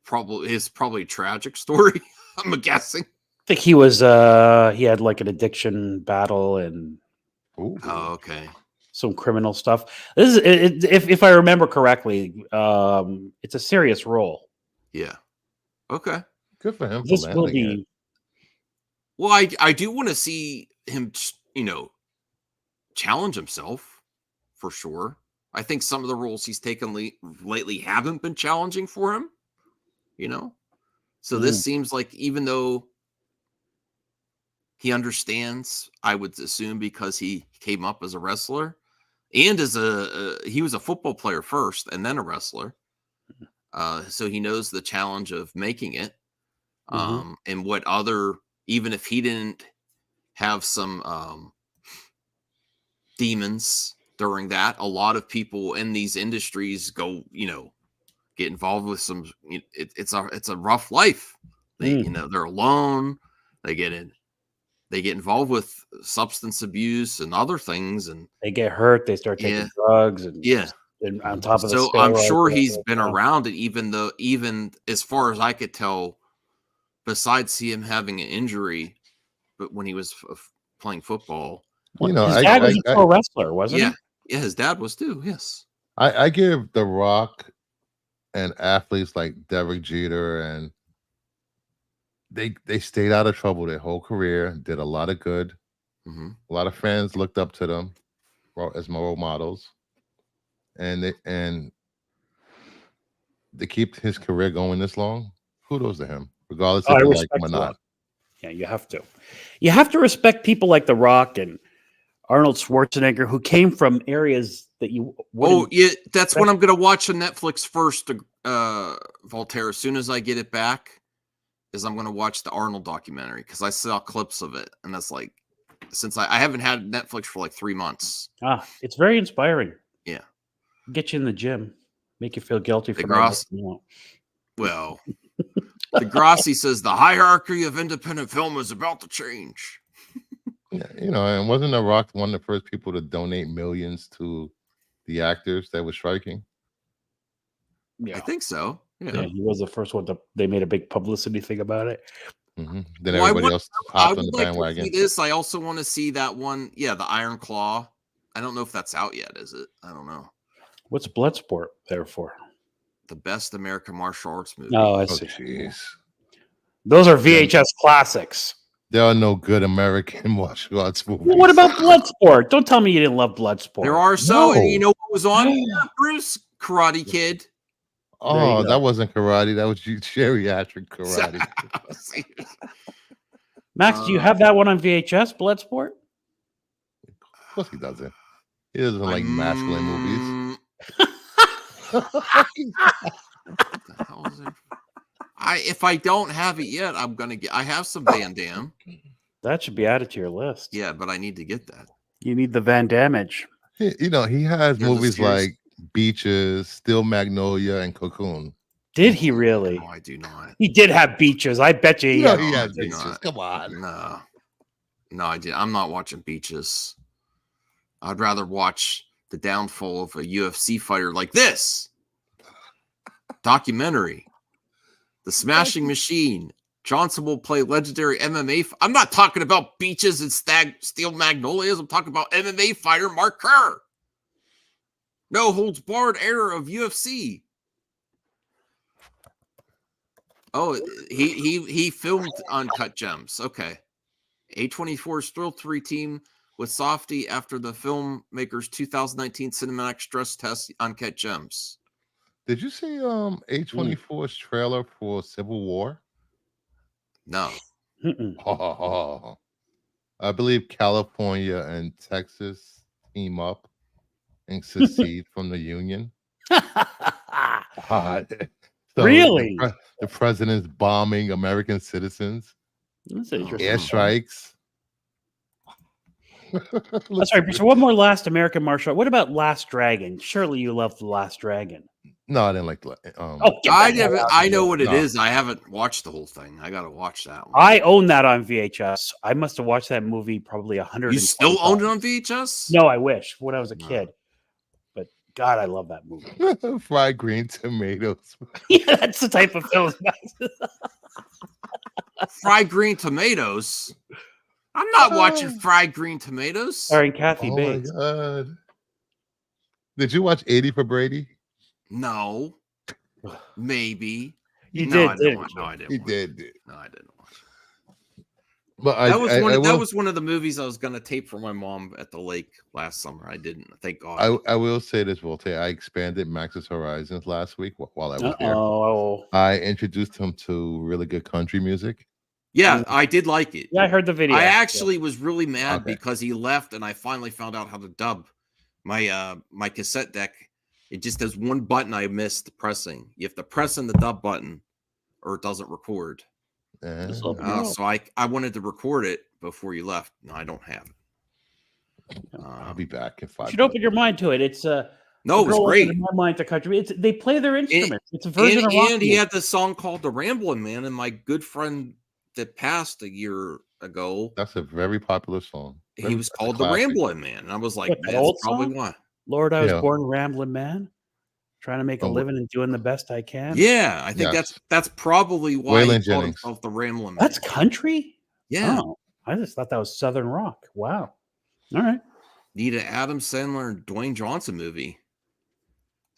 probably a tragic story. I'm guessing. I think he was he had like an addiction battle and okay, some criminal stuff. This is if I remember correctly, it's a serious role. Yeah. Okay. Good for him. This will be. Well, I do want to see him, challenge himself for sure. I think some of the roles he's taken lately haven't been challenging for him, So this seems like, even though he understands, I would assume, because he came up as a wrestler and he was a football player first and then a wrestler. So he knows the challenge of making it. And what even if he didn't have some demons during that, a lot of people in these industries go, get involved with some. It's a rough life. They're alone. They get involved with substance abuse and other things, and they get hurt. They start taking drugs, and and on top of so I'm sure he's been around it. Even as far as I could tell, besides him having an injury, but when he was playing football. His dad was a pro wrestler, wasn't he? Yeah, his dad was too. Yes. I give The Rock and athletes like Derek Jeter, and they stayed out of trouble their whole career, did a lot of good. A lot of fans looked up to them as role models, and they keep his career going this long. Kudos to him, regardless if you like him or not. Yeah, you have to. You have to respect people like The Rock and Arnold Schwarzenegger, who came from areas that you. That's when I'm going to watch on Netflix first. Voltaire, as soon as I get it back, I'm going to watch the Arnold documentary, because I saw clips of it, and that's like, since I haven't had Netflix for like 3 months. It's very inspiring. Yeah, get you in the gym, make you feel guilty for Well, Degrassi says the hierarchy of independent film is about to change. Yeah, and wasn't The Rock one of the first people to donate millions to the actors that were striking? Yeah, I think so. Yeah, he was the first one. They made a big publicity thing about it. Then everybody else hopped on the bandwagon. I also want to see that one. Yeah, the Iron Claw. I don't know if that's out yet. Is it? I don't know. What's Bloodsport there for? The best American martial arts movie. Oh, I see. Jeez. Those are VHS classics. There are no good American martial arts movies. Well, what about Bloodsport? Don't tell me you didn't love Bloodsport. There are and you know what was on? Bruce, Karate Kid. Oh, that wasn't karate. That was geriatric karate. Max, do you have that one on VHS, Bloodsport? Of course he doesn't. He doesn't like masculine movies. What the hell is it? If I don't have it yet, I'm gonna get. I have some Van Damme. That should be added to your list. Yeah, but I need to get that. You need the Van Damage. He has movies like Beaches, Steel Magnolia, and Cocoon. Did he really? No, I do not. He did have Beaches. I bet you. He has Beaches. Not. Come on. No, I did. I'm not watching Beaches. I'd rather watch the downfall of a UFC fighter like this documentary. The Smashing Machine. Johnson will play legendary MMA. I'm not talking about Beaches and Steel Magnolias. I'm talking about MMA fighter Mark Kerr. No holds barred era of UFC. Oh, he filmed Uncut Gems. Okay. A24's thrilled to reteam with Softy after the filmmaker's 2019 cinematic stress test Uncut Gems. Did you see A24's trailer for Civil War? No. I believe California and Texas team up and secede from the Union. Really? The president's bombing American citizens. That's interesting. Airstrikes. Sorry, so one more last American martial art. What about Last Dragon? Surely you loved The Last Dragon. No, I didn't like. I know what it is. I haven't watched the whole thing. I got to watch that one. I own that on VHS. I must have watched that movie probably 100. You still own it on VHS? No, I wish when I was a kid. But God, I love that movie. Fried green tomatoes. Yeah, that's the type of film. Fried green tomatoes. I'm not watching fried green tomatoes. Starring Kathy Bates. My God. Did you watch 80 for Brady? No. Maybe. You no, did. I didn't watch. No, I didn't. He watch. did. No, I didn't watch. But that was one of the movies I was going to tape for my mom at the lake last summer. I didn't. Thank God. I will say this, Volte. I expanded Max's Horizons last week while I was here. Oh. I introduced him to really good country music. Yeah, I did like it. Yeah, I heard the video. I actually was really mad because he left, and I finally found out how to dub my my cassette deck. It just has one button I missed pressing. You have to press in the dub button, or it doesn't record. So I wanted to record it before you left. No, I don't have it. I'll be back in 5 minutes. You should open your mind to it. It's no, it was great. My mind to country. They play their instruments. It's a version of rock. And he had the song called "The Ramblin' Man," and my good friend that passed a year ago. That's a very popular song. He was called the Ramblin' Man, and I was like, man, that's probably why. Lord, I was born a rambling man, trying to make a living and doing the best I can. Yeah, I think that's probably why he called himself the Ramblin' Man. That's country? Yeah. Oh, I just thought that was Southern rock. Wow. All right. Need an Adam Sandler and Dwayne Johnson movie.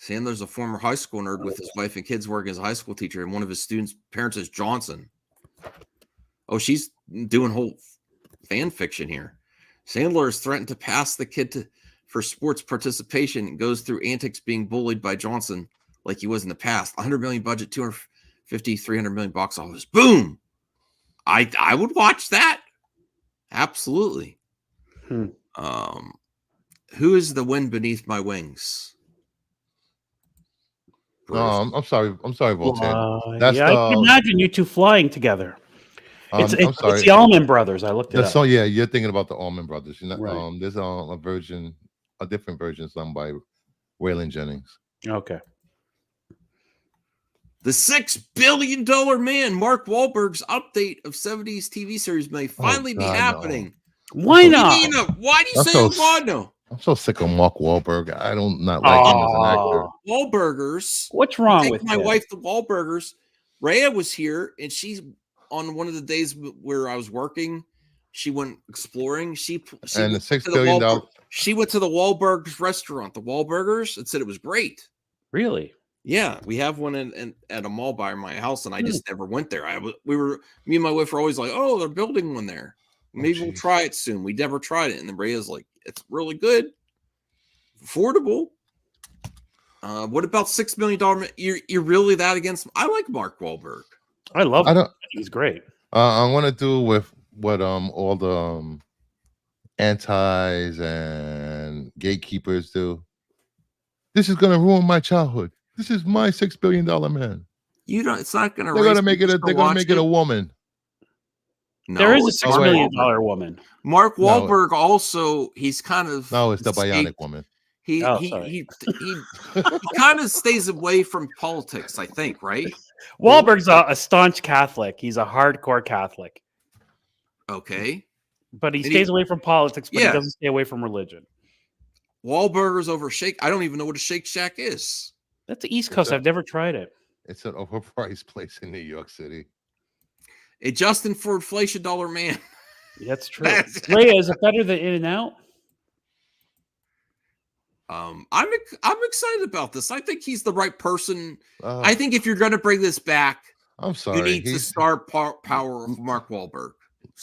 Sandler's a former high school nerd with his wife and kids working as a high school teacher, and one of his students' parents is Johnson. Oh, she's doing whole fan fiction here. Sandler has threatened to pass the kid for sports participation and goes through antics being bullied by Johnson like he was in the past. 100 million budget, 250, 300 million box office. Boom! I would watch that. Absolutely. Who is the wind beneath my wings? I'm sorry, Voltaire. I can imagine you two flying together. It's the Allman Brothers. I looked it up. So yeah, you're thinking about the Allman Brothers. You know, right. There's a different version sung by Waylon Jennings. Okay. The $6 billion man, Mark Wahlberg's update of 70s TV series may finally be happening. No. Why not? Why do you say God no? I'm so sick of Mark Wahlberg. I don't not like him as an actor. Wahlburgers. What's wrong with my wife? The Wahlburgers. Rhea was here, and she's on one of the days where I was working. She went exploring. She and the $6 billion. She went to the Wahlburgers restaurant, the Wahlburgers, and said it was great. Really? Yeah, we have one at a mall by my house, and I just never went there. Me and my wife were always like, "Oh, they're building one there. Maybe we'll try it soon." We never tried it, and then Rhea's like, "It's really good, affordable." What about $6 million? You're really that against him? I like Mark Wahlberg. I love him. He's great. I want to do with what all the antis and gatekeepers do. This is going to ruin my childhood. This is my $6 billion man. You don't. It's not going to. They're going to make it. They're going to make it a woman. No, there is a $6 million woman. Mark Wahlberg also. He's kind of. No, it's the bionic woman. He kind of stays away from politics, I think, right? Wahlberg's a staunch Catholic. He's a hardcore Catholic. Okay. But he stays away from politics, but he doesn't stay away from religion. Wahlburgers over Shake. I don't even know what a Shake Shack is. That's the East Coast. I've never tried it. It's an overpriced place in New York City. A Justin for inflation dollar man. That's true. Leia, is it better than In-N-Out? I'm excited about this. I think he's the right person. I think if you're going to bring this back, I'm sorry, you need to star power of Mark Wahlberg.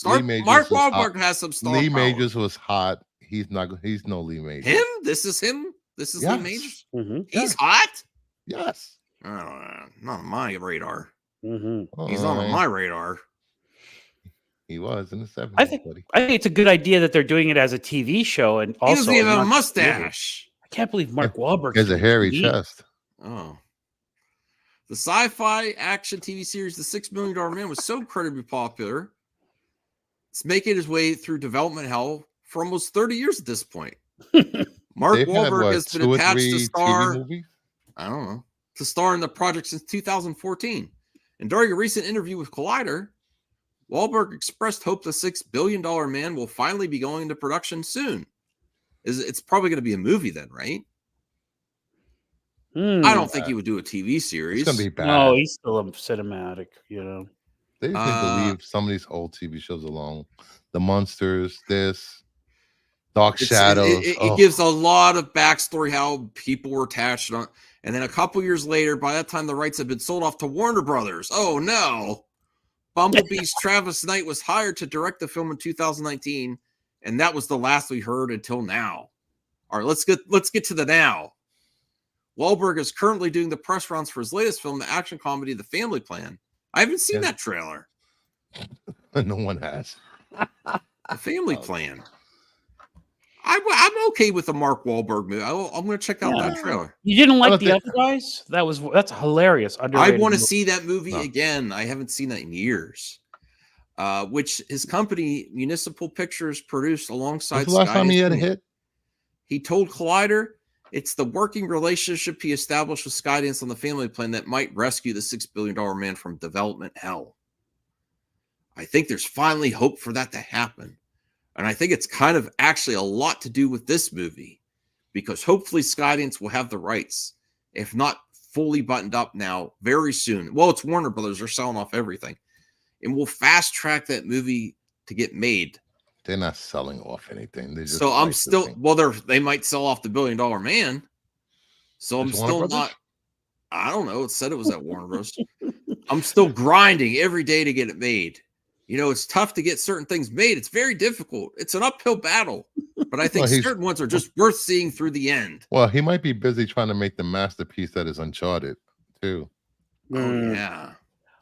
Mark Wahlberg has some star Lee power. Majors was hot. He's not. He's no Lee Majors. Him? This is him. This is Lee Majors. Mm-hmm. He's hot. Yes. Not on my radar. Mm-hmm. He's not on my radar. He was in the 70s. I think it's a good idea that they're doing it as a TV show, and also he doesn't even have a mustache. I can't believe Mark Wahlberg has a hairy chest. Oh. The sci-fi action TV series, The $6 Million Man, was so incredibly popular. It's making its way through development hell for almost 30 years at this point. Mark Wahlberg has been attached to star. I don't know, to star in the project since 2014. And during a recent interview with Collider, Wahlberg expressed hope the $6 billion man will finally be going into production soon. It's probably going to be a movie then, right? I don't think he would do a TV series. It's going to be bad. No, he's still a cinematic, you know. They just need to leave some of these old TV shows alone. The Monsters, Dark Shadows. It gives a lot of backstory how people were attached on. And then a couple years later, by that time, the rights had been sold off to Warner Brothers. Oh, no. Bumblebee's Travis Knight was hired to direct the film in 2019, and that was the last we heard until now. All right, let's get to the now. Wahlberg is currently doing the press rounds for his latest film, the action comedy The Family Plan. I haven't seen that trailer. No one has. The Family Plan. I'm okay with the Mark Wahlberg movie. I'm going to check out that trailer. You didn't like the other guys? That's hilarious. I want to see that movie again. I haven't seen that in years. Which his company, Municipal Pictures, produced alongside. When's the last time he had a hit? He told Collider it's the working relationship he established with Skydance on The Family Plan that might rescue the $6 billion man from development hell. I think there's finally hope for that to happen. And I think it's kind of actually a lot to do with this movie, because hopefully Skydance will have the rights, if not fully buttoned up now, very soon. Well, it's Warner Brothers. They're selling off everything. And we'll fast track that movie to get made. They're not selling off anything. They just so I'm still, they might sell off the $1 billion man. So I'm still not, I don't know. It said it was at Warner Bros. I'm still grinding every day to get it made. You know, it's tough to get certain things made. It's very difficult. It's an uphill battle. But I think certain ones are just worth seeing through the end. Well, he might be busy trying to make the masterpiece that is Uncharted, too. Oh, yeah.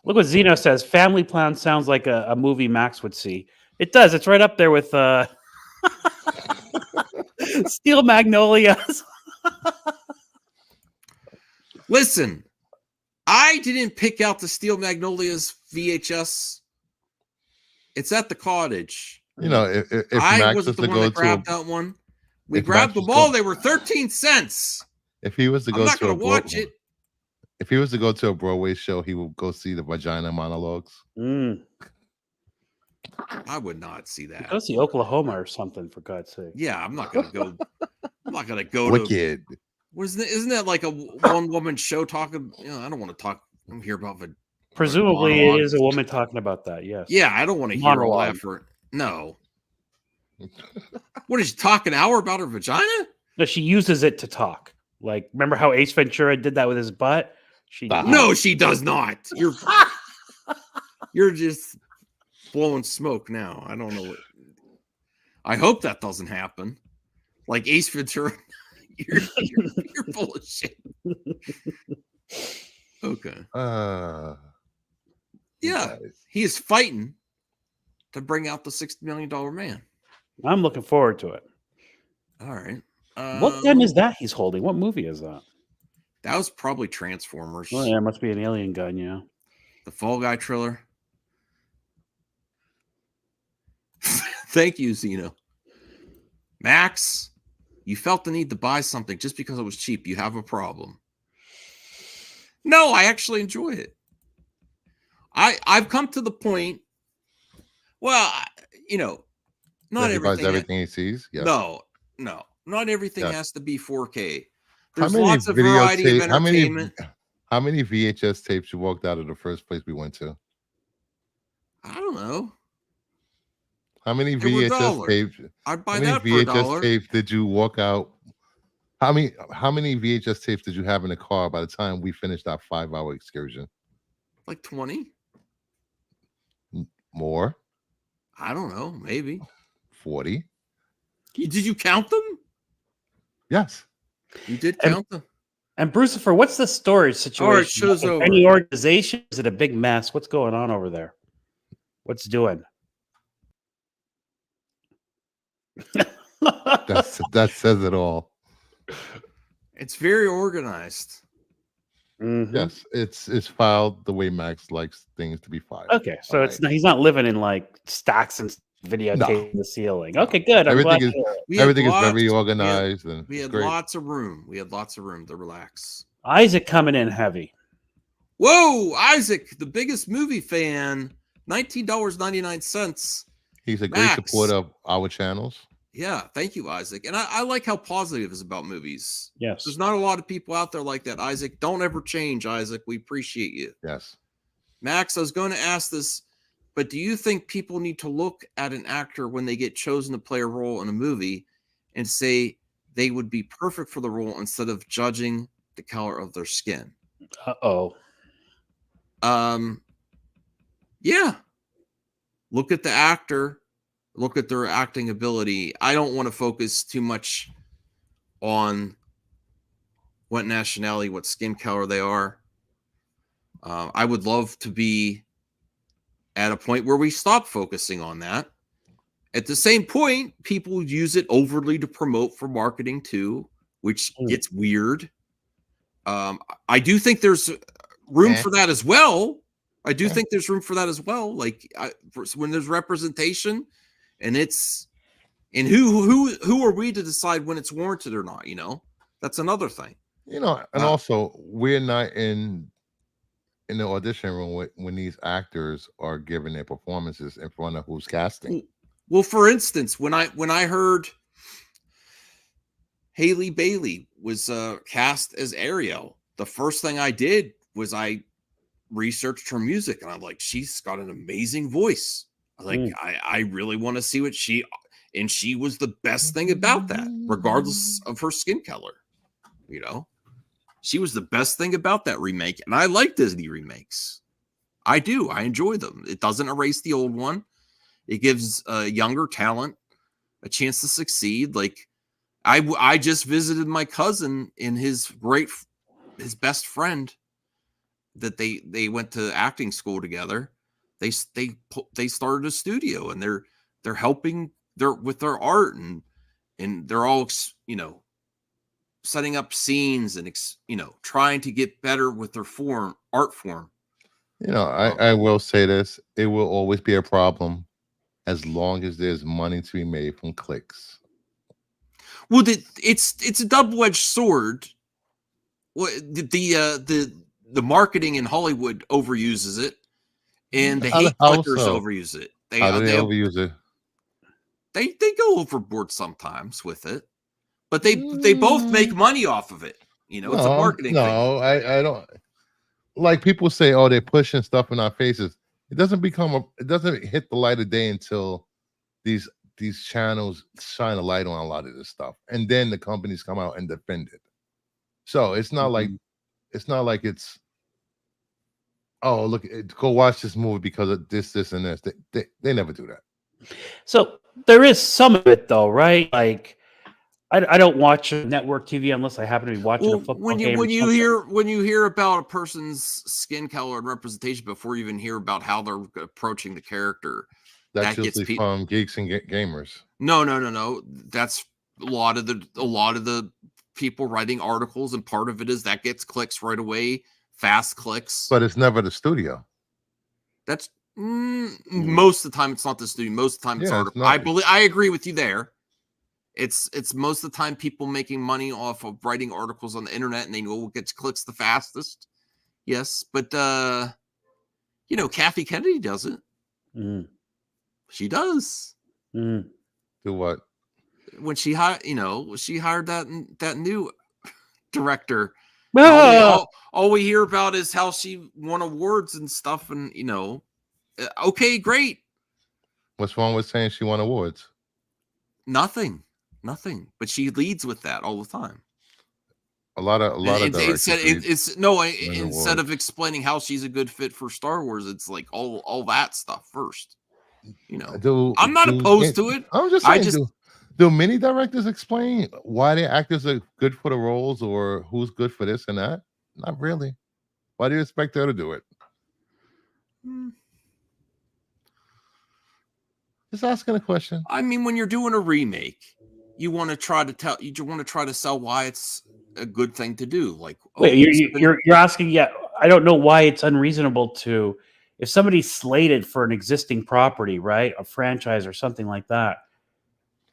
Look what Zeno says. Family Plan sounds like a movie Max would see. It does. It's right up there with Steel Magnolias. Listen, I didn't pick out the Steel Magnolias VHS. It's at the cottage. You know, if I Max wasn't was the to one go that grabbed to that one. We grabbed them all. They were 13 cents. If he was to go I'm not to going to watch it. If he was to go to a Broadway show, he would go see the Vagina Monologues. I would not see that. Go see Oklahoma or something, for God's sake. Yeah, I'm not going to go. I'm not going to go Wicked. Isn't that like a one-woman show talking? You know, I don't want to talk. I'm here about Presumably, it is a woman talking about that. Yes. Yeah, I don't want to hear all that for no. What is she talking an hour about her vagina? No, she uses it to talk. Like, remember how Ace Ventura did that with his butt? No, she does not. You're just blowing smoke now. I don't know what. I hope that doesn't happen. Like Ace Ventura, you're full of shit. Okay. Yeah, he is fighting to bring out the $6 million man. I'm looking forward to it. All right. What gun is that he's holding? What movie is that? That was probably Transformers. Oh, yeah, it must be an alien gun, yeah. The Fall Guy trailer. Thank you, Zeno. Max, you felt the need to buy something just because it was cheap. You have a problem. No, I actually enjoy it. I've come to the point. Well, you know, not everything. Everything he sees. Yeah. No, not everything has to be 4K. There's lots of variety of entertainment. How many VHS tapes you walked out of the first place we went to? I don't know. How many VHS tapes? I'd buy that for $1. VHS tapes did you walk out? How many VHS tapes did you have in the car by the time we finished our 5-hour excursion? Like 20. More? I don't know. Maybe 40. Did you count them? Yes. You did count them. And Brucifer, what's the storage situation? All right, show's over. Any organization? Is it a big mess? What's going on over there? What's doing? That says it all. It's very organized. Mm-hmm. Yes, it's filed the way Max likes things to be filed. Okay, so he's not living in like stacks and videotape the ceiling. Okay, good. Everything is very organized. We had lots of room. We had lots of room to relax. Isaac coming in heavy. Whoa, Isaac, the biggest movie fan, $19.99. He's a great supporter of our channels. Yeah, thank you, Isaac. And I like how positive he is about movies. Yes. There's not a lot of people out there like that, Isaac. Don't ever change, Isaac. We appreciate you. Yes. Max, I was going to ask this, but do you think people need to look at an actor when they get chosen to play a role in a movie and say they would be perfect for the role instead of judging the color of their skin? Uh-oh. Yeah. Look at the actor. Look at their acting ability. I don't want to focus too much on what nationality, what skin color they are. I would love to be at a point where we stop focusing on that. At the same point, people use it overly to promote for marketing too, which gets weird. I do think there's room for that as well. I do think there's room for that as well. Like when there's representation, and who are we to decide when it's warranted or not? That's another thing. And also we're not in the audition room when these actors are giving their performances in front of who's casting. Well, for instance, when I heard Haley Bailey was cast as Ariel, the first thing I did was I researched her music, and I'm like, she's got an amazing voice. I really want to see what she was the best thing about that, regardless of her skin color. She was the best thing about that remake, and I like Disney remakes. I do. I enjoy them. It doesn't erase the old one. It gives younger talent a chance to succeed. Like I just visited my cousin and his best friend that they went to acting school together. They started a studio, and they're helping with their art, and they're all setting up scenes and trying to get better with their art form. I will say this: it will always be a problem as long as there's money to be made from clicks. Well, it's a double-edged sword. Well, the marketing in Hollywood overuses it, and the hate clickers overuse it. How do they overuse it? They go overboard sometimes with it, but they both make money off of it. It's a marketing thing. No, I don't. Like people say, oh, they're pushing stuff in our faces. It doesn't hit the light of day until these channels shine a light on a lot of this stuff, and then the companies come out and defend it. So it's not like it's oh, look, go watch this movie because of this and this. They never do that. So there is some of it though, right? Like I don't watch network TV unless I happen to be watching a football game. When you hear about a person's skin color and representation before you even hear about how they're approaching the character, that usually from geeks and gamers. No. That's a lot of the people writing articles, and part of it is that gets clicks right away, fast clicks. But it's never the studio. That's most of the time it's not the studio. Most of the time it's article. I agree with you there. It's most of the time people making money off of writing articles on the internet, and they know what gets clicks the fastest. Yes, but Kathy Kennedy does it. She does. Do what? When she hired that new director. All we hear about is how she won awards and stuff, and okay, great. What's wrong with saying she won awards? Nothing. But she leads with that all the time. A lot of instead of explaining how she's a good fit for Star Wars, it's like all that stuff first. I'm not opposed to it. I'm just saying, do many directors explain why their actors are good for the roles or who's good for this and that? Not really. Why do you expect her to do it? Just asking a question. I mean, when you're doing a remake, you want to try to sell why it's a good thing to do. Like, wait, you're asking? Yeah, I don't know why it's unreasonable to if somebody's slated for an existing property, right, a franchise or something like that,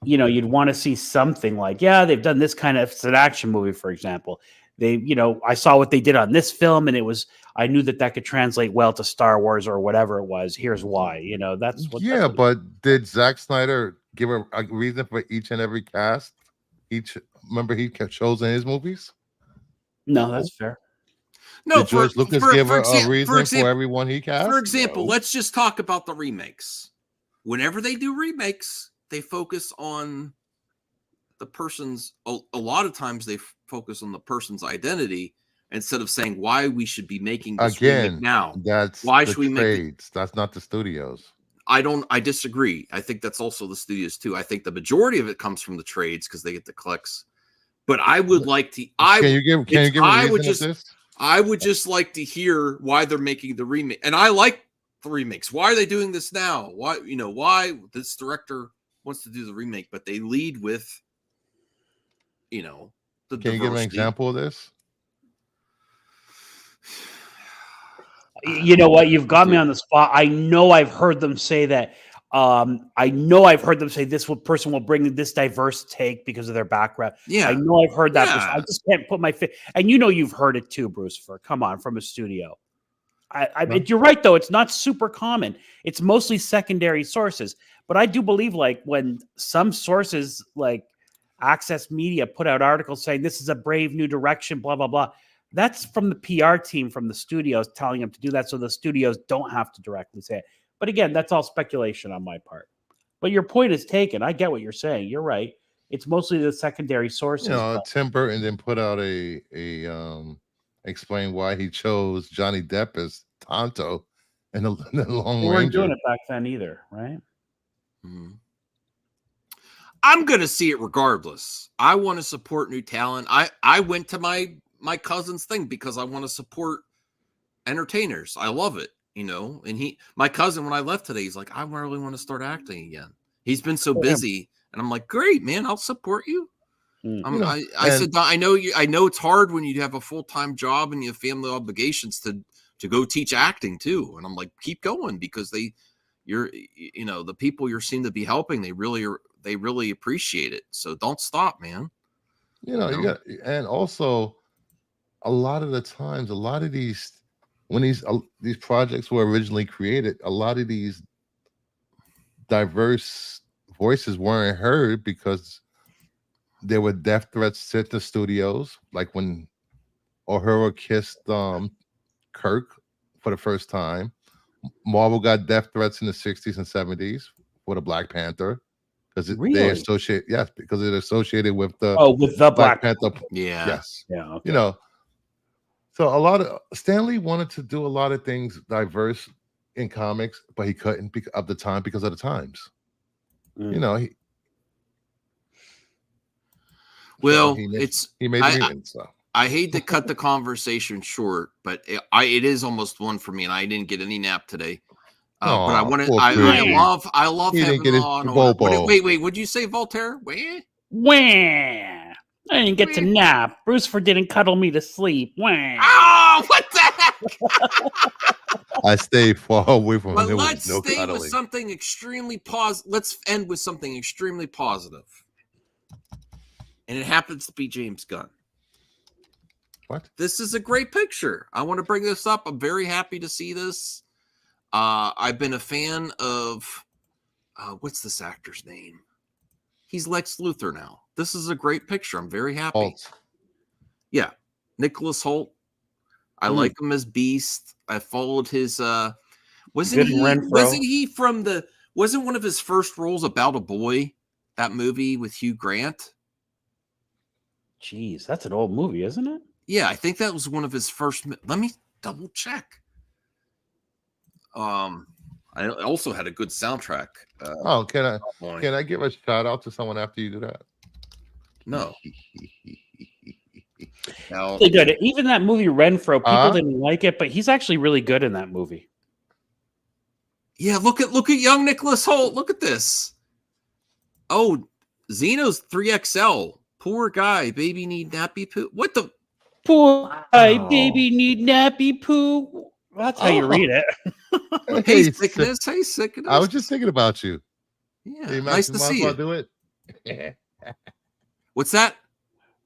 you know, you'd want to see something like, yeah, they've done this kind of, it's an action movie, for example. They, you know, I saw what they did on this film, and it was, I knew that could translate well to Star Wars or whatever it was. Here's why, you know, that's what. Yeah, but did Zack Snyder give a reason for each and every cast? Remember he chose in his movies? No, that's fair. No, did George Lucas give a reason for everyone he cast? For example, let's just talk about the remakes. Whenever they do remakes, they focus on the person's, a lot of times they focus on the person's identity instead of saying why we should be making this remake now. That's why should we make it? That's not the studios. I disagree. I think that's also the studios too. I think the majority of it comes from the trades because they get the clicks. But I would like to. Can you give a reason of this? I would just like to hear why they're making the remake. And I like the remakes. Why are they doing this now? Why this director wants to do the remake, but they lead with, the Can diversity. you give an example of this? You know what? You've got me on the spot. I know I've heard them say that. I know I've heard them say person will bring this diverse take because of their background. Yeah, I know I've heard that. Yeah. I just can't put my face. And you've heard it too, Bruce. Come on, from a studio. You're right though. It's not super common. It's mostly secondary sources. But I do believe, like, when some sources like Access Media put out articles saying this is a brave new direction, blah blah blah. That's from the PR team from the studios telling them to do that, so the studios don't have to directly say it. But again, that's all speculation on my part. But your point is taken. I get what you're saying. You're right. It's mostly the secondary sources. Tim Burton then put out a explain why he chose Johnny Depp as Tonto in the Long Ranger. We weren't doing it back then either, right? Mm-hmm. I'm going to see it regardless. I want to support new talent. I went to my cousin's thing because I want to support entertainers. I love it, and my cousin, when I left today, he's like, I really want to start acting again. He's been so busy, and I'm like, great, man, I'll support you. I said, I know it's hard when you have a full-time job and you have family obligations to go teach acting too. And I'm like, keep going, because the people you're seen to be helping, they really appreciate it. So don't stop, man. And also a lot of the times, a lot of these, when these projects were originally created, a lot of these diverse voices weren't heard because there were death threats to the studios, like when Uhura kissed Kirk for the first time. Marvel got death threats in the 60s and 70s for the Black Panther because they associate, because it associated with the Black Panther. Yeah. Yes. Yeah. Okay. So a lot of Stan Lee wanted to do a lot of things diverse in comics, but he couldn't because of the times. He made the so. I hate to cut the conversation short, but it is almost one for me, and I didn't get any nap today. But I want to. I love having him on. Wait, would you say Voltaire? Wah. I didn't get to nap. Bruce didn't cuddle me to sleep. Wah. Oh, what the heck? I stay far away from him. Let's stay with something extremely positive. Let's end with something extremely positive. And it happens to be James Gunn. What? This is a great picture. I want to bring this up. I'm very happy to see this. I've been a fan of what's this actor's name? He's Lex Luthor now. This is a great picture. I'm very happy. Holt. Yeah. Nicholas Holt. I like him as Beast. I followed his wasn't one of his first roles About a Boy, that movie with Hugh Grant? Jeez, that's an old movie, isn't it? Yeah, I think that was one of his first. Let me double check. I also had a good soundtrack. Can I give a shout out to someone after you do that? No. Really good. Even that movie Renfro, people didn't like it, but he's actually really good in that movie. Yeah, look at young Nicholas Holt. Look at this. Oh, Xeno's 3XL. Poor guy, baby need nappy poo. What the? Poor guy, baby need nappy poo. That's how you read it. Hey, Sickness. Hey, Sickness. I was just thinking about you. Yeah, hey, nice to see you. Do it. What's that?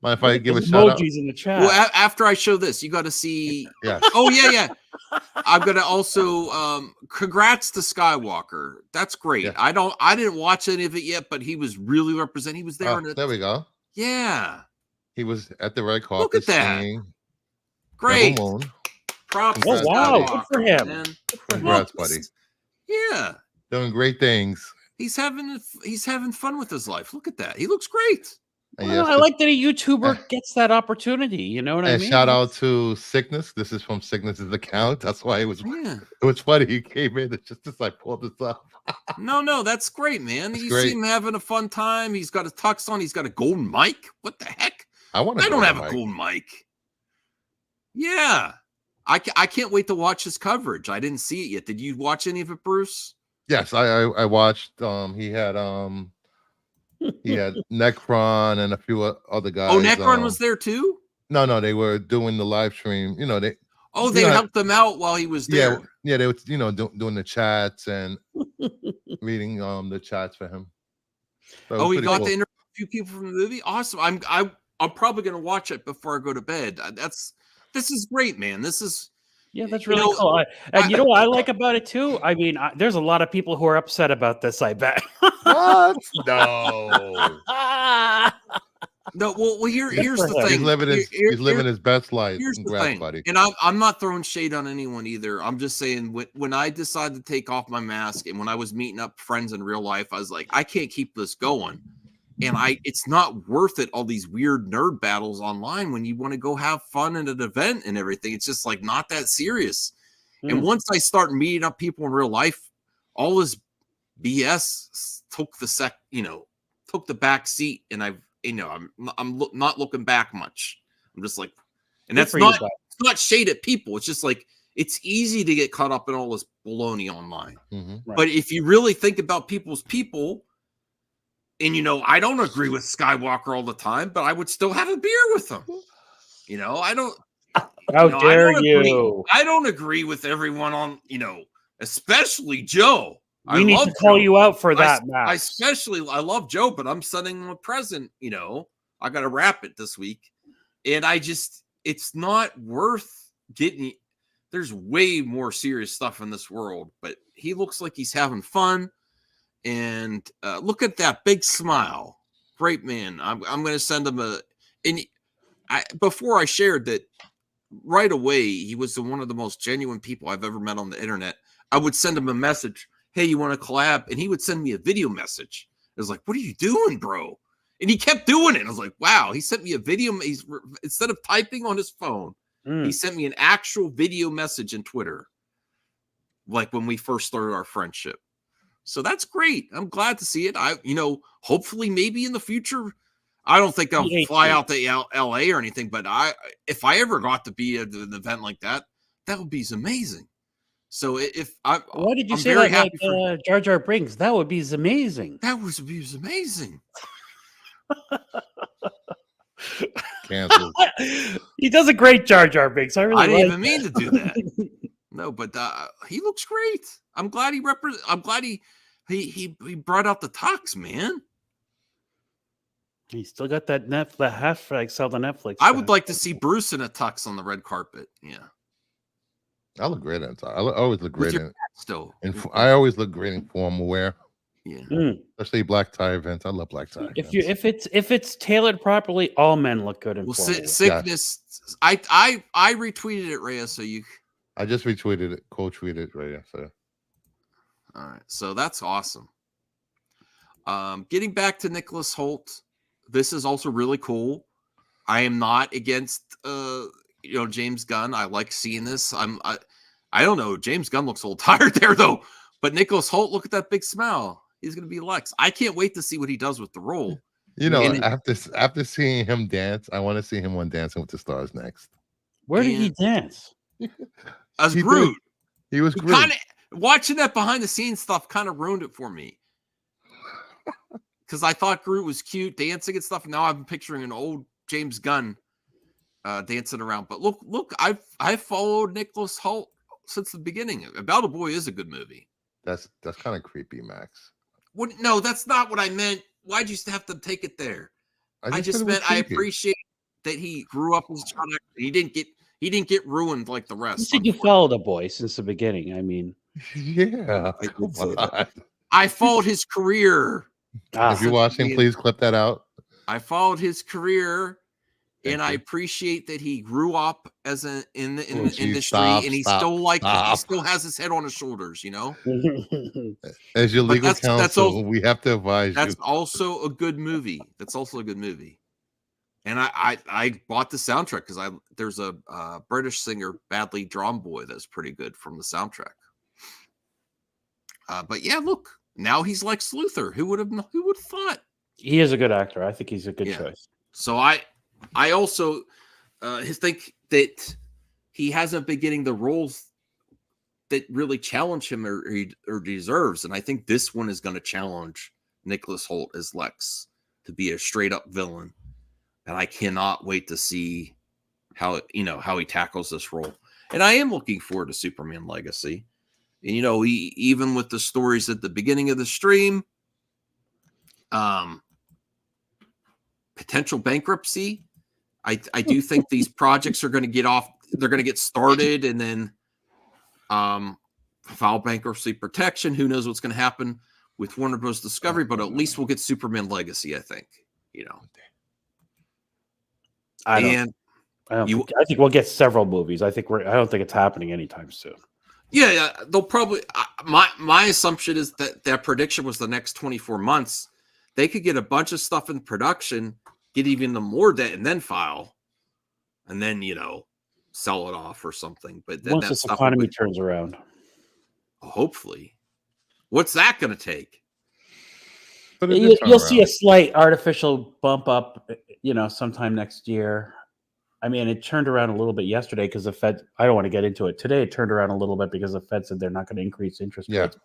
Mind if I give a shout out? Emojis in the chat. Well, after I show this, you got to see. Yeah. Oh yeah. I'm gonna also congrats to Skywalker. That's great. Yeah. I didn't watch any of it yet, but he was really representing. He was there. There we go. Yeah. He was at the red carpet. Look at that. Singing Great. Props. Oh wow, good for him. Congrats, buddy. Yeah. Doing great things. He's having fun with his life. Look at that. He looks great. Well, I like that a YouTuber gets that opportunity. You know what I mean? Shout out to Sickness. This is from Sickness's account. That's why it was funny. He came in. It's just as I pulled this up. No, that's great, man. You see him having a fun time. He's got a tux on. He's got a golden mic. What the heck? I don't have a golden mic. Yeah. I can't wait to watch his coverage. I didn't see it yet. Did you watch any of it, Bruce? Yes, I watched. He had Necron and a few other guys. Oh, Necron was there too? No, they were doing the live stream. You know, they helped them out while he was there. Yeah, they were doing the chats and reading the chats for him. So he got to interview a few people from the movie. Awesome. I'm probably gonna watch it before I go to bed. This is great, man. That's really cool. And you know what I like about it too? I mean, there's a lot of people who are upset about this, I bet. What? No. No, well, here's the thing. He's living his best life. Here's the thing, buddy. And I'm not throwing shade on anyone either. I'm just saying when I decided to take off my mask and when I was meeting up friends in real life, I was like, I can't keep this going. And it's not worth it, all these weird nerd battles online when you want to go have fun at an event and everything. It's just like not that serious. And once I start meeting up people in real life, all this BS took the back seat, and I'm not looking back much. I'm just like, and that's not shade at people. It's just like it's easy to get caught up in all this baloney online. Right. But if you really think about people's people. And, I don't agree with Skywalker all the time, but I would still have a beer with him. I don't. How dare you? I don't agree with everyone on, especially Joe. We need to call you out for that, Matt. I love Joe, but I'm sending him a present. I got to wrap it this week. And it's not worth getting. There's way more serious stuff in this world, but he looks like he's having fun. And look at that big smile. Great man. I'm going to send him before I shared that right away, he was one of the most genuine people I've ever met on the internet. I would send him a message. Hey, you want to collab? And he would send me a video message. I was like, what are you doing, bro? And he kept doing it. I was like, wow. He sent me a video. Instead of typing on his phone, he sent me an actual video message in Twitter. Like when we first started our friendship. So that's great. I'm glad to see it. Hopefully maybe in the future, I don't think I'll fly out to LA or anything, but if I ever got to be at an event like that, that would be amazing. So why did you say that like Jar Jar Binks? That would be amazing. That would be amazing. Canceled. He does a great Jar Jar Binks. I didn't even mean to do that. No, but he looks great. I'm glad he brought out the tux, man. He still got that Netflix, sell the Netflix. I would like to see Bruce in a tux on the red carpet. Yeah, I look great in. I always look great in. Still, I always look great in formal wear. Yeah, especially black tie events. I love black tie. If it's tailored properly, all men look good in formal wear. Sickness. Yes. I retweeted it, Rhea. So you. I just retweeted it, co-tweeted it right after. All right, so that's awesome. Getting back to Nicholas Hoult, this is also really cool. I am not against James Gunn. I like seeing this. I don't know. James Gunn looks a little tired there though. But Nicholas Hoult, look at that big smile. He's gonna be Lex. I can't wait to see what he does with the role. After seeing him dance, I want to see him on Dancing with the Stars next. Where did he dance? As Groot. He was Groot. Watching that behind the scenes stuff kind of ruined it for me. Because I thought Groot was cute, dancing and stuff. And now I'm picturing an old James Gunn dancing around. But look, I've followed Nicholas Hoult since the beginning. About a Boy is a good movie. That's kind of creepy, Max. No, that's not what I meant. Why'd you have to take it there? I just meant I appreciate that he grew up as a child actor. He didn't get ruined like the rest. You said you followed a boy since the beginning. I mean, yeah, I followed his career. If you're watching, please clip that out. I followed his career, and I appreciate that he grew up as in the industry, and he still has his head on his shoulders. You know, as your legal counsel, we have to advise you. That's also a good movie. And I bought the soundtrack because there's a British singer, Badly Drawn Boy, that's pretty good from the soundtrack. But yeah, look, now he's like Luthor. Who would have thought? He is a good actor. I think he's a good choice. So I also think that he hasn't been getting the roles that really challenge him or deserves, and I think this one is going to challenge Nicholas Hoult as Lex to be a straight up villain. And I cannot wait to see how he tackles this role. And I am looking forward to Superman Legacy. And even with the stories at the beginning of the stream, potential bankruptcy. I do think these projects are going to get off. They're going to get started and then file bankruptcy protection. Who knows what's going to happen with Warner Bros. Discovery? But at least we'll get Superman Legacy. I think. I think we'll get several movies. I don't think it's happening anytime soon. Yeah, they'll probably. My assumption is that prediction was the next 24 months. They could get a bunch of stuff in production, get even more debt, and then file, and then sell it off or something. But then once this economy turns around, hopefully, what's that going to take? You'll see a slight artificial bump up, sometime next year. I mean, it turned around a little bit yesterday because the Fed. I don't want to get into it today. It turned around a little bit because the Fed said they're not going to increase interest rates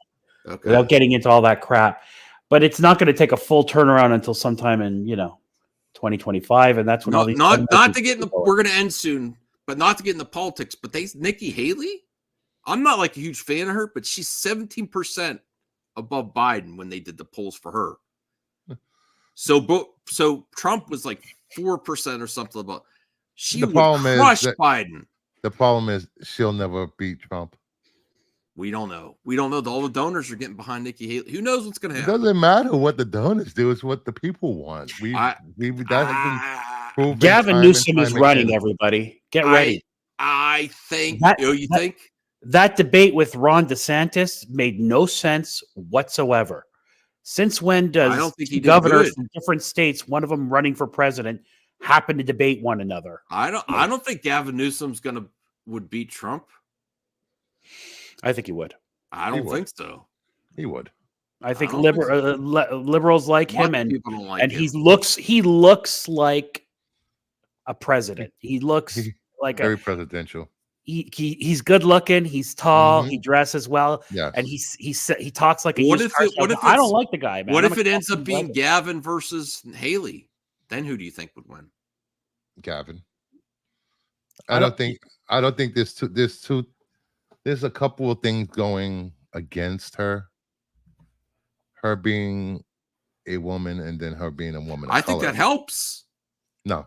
without getting into all that crap. But it's not going to take a full turnaround until sometime in 2025, and that's when all these not to get in the. We're going to end soon, but not to get into politics. But Nikki Haley, I'm not like a huge fan of her, but she's 17% above Biden when they did the polls for her. So Trump was like 4% or something about. She would crush Biden. The problem is she'll never beat Trump. We don't know. All the donors are getting behind Nikki Haley. Who knows what's going to happen? It doesn't matter what the donors do. It's what the people want. Gavin Newsom is running. Everybody, get ready. I think. You think that debate with Ron DeSantis made no sense whatsoever. Since when does governors from different states, one of them running for president, happen to debate one another? I don't think Gavin Newsom's would beat Trump. I think he would. I don't think so. He would. I think liberals like him, and he looks like a president. He looks like very presidential. He's good looking. He's tall. Mm-hmm. He dresses well. Yeah, and he talks like a. What if I don't like the guy, man? What if it ends up being Gavin versus Haley? Then who do you think would win? Gavin. I don't think there's a couple of things going against her. Her being a woman and then her being a woman. I think that helps. No,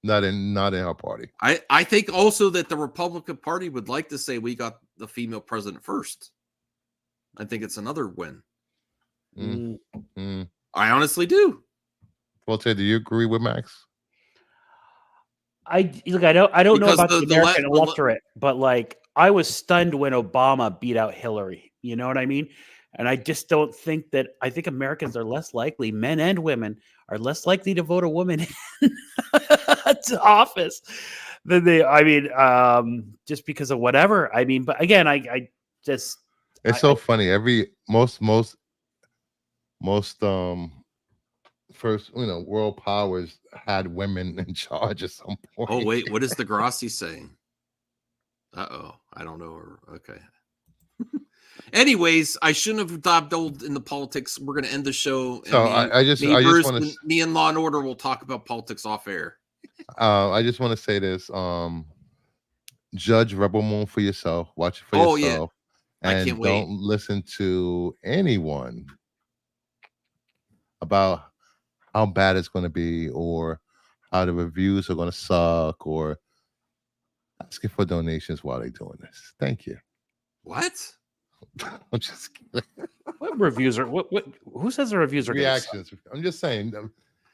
not in her party. I think also that the Republican Party would like to say we got the female president first. I think it's another win. I honestly do. Well, Ted, do you agree with Max? I don't know about the American electorate, but like I was stunned when Obama beat out Hillary. You know what I mean? And I just don't think that. I think Americans are less likely, men and women, are less likely to vote a woman to office than they. I mean, just because of whatever. I mean, but again, I just. It's so funny. Most first, world powers had women in charge at some point. Oh wait, what is Degrassi saying? I don't know her. Okay. Anyways, I shouldn't have dabbled in the politics. We're going to end the show. So I just want to. Me and Law and Order will talk about politics off air. I just want to say this. judge Rebel Moon for yourself. Watch it for yourself. Yeah. I can't wait. Don't listen to anyone about how bad it's going to be or how the reviews are going to suck or asking for donations while they're doing this. Thank you. What? I'm just kidding. What reviews are what? Who says the reviews are reactions? I'm just saying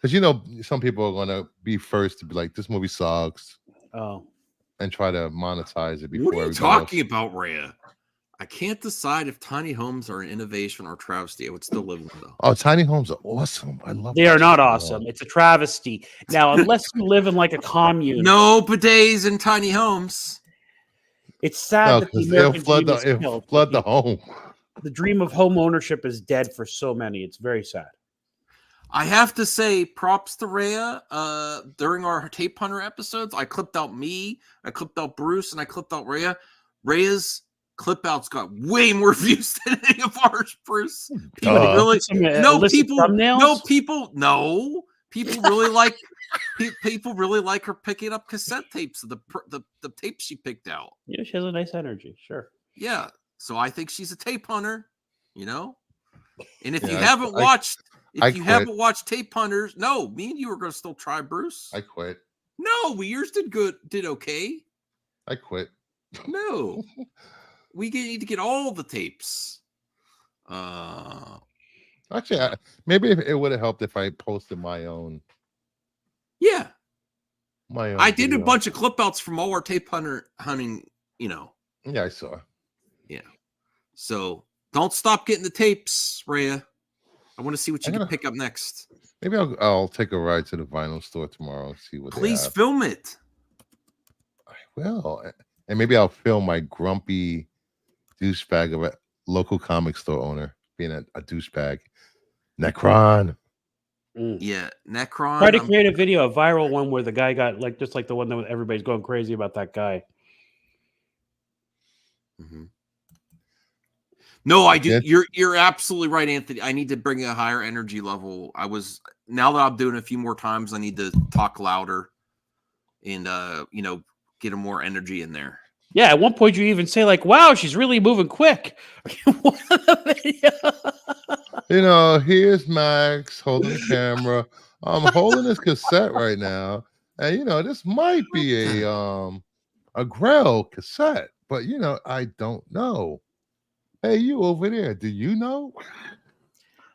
because some people are going to be first to be like, this movie sucks. Oh. And try to monetize it before. What are you talking about, Rhea? I can't decide if tiny homes are an innovation or travesty. I would still live in them, though. Oh, tiny homes are awesome. I love. They are not awesome. It's a travesty. Now, unless you live in like a commune, no bidets in tiny homes. It's sad that the American dream is killed. Flood the home. The dream of home ownership is dead for so many. It's very sad. I have to say, props to Rhea. During our Tape Hunter episodes, I clipped out me, I clipped out Bruce, and I clipped out Rhea. Rhea's clip outs got way more views than any of ours, Bruce. People really people really like her picking up cassette tapes of the tapes she picked out. Yeah, she has a nice energy, sure. Yeah. So I think she's a tape hunter, And if you haven't watched Tape Hunters, no, me and you are going to still try, Bruce. I quit. No, yours did okay. I quit. No, we need to get all the tapes. Actually, maybe it would have helped if I posted my own. Yeah, my own. I did a bunch of clip outs from all our tape hunting. Yeah, I saw. Yeah, so don't stop getting the tapes, Rhea. I want to see what you can pick up next. Maybe I'll take a ride to the vinyl store tomorrow and see what. Please film it. I will, and maybe I'll film my grumpy douchebag of a local comic store owner being a douchebag. Necron. Yeah, Necron. Try to create a video, a viral one where the guy got just like the one that everybody's going crazy about that guy. Mm-hmm. No, I do. You're absolutely right, Anthony. I need to bring a higher energy level. Now that I'm doing it a few more times, I need to talk louder and get more energy in there. Yeah, at one point you even say like, "Wow, she's really moving quick." Here's Max holding the camera. I'm holding this cassette right now, and this might be a Grail cassette, but I don't know. Hey, you over there? Do you know?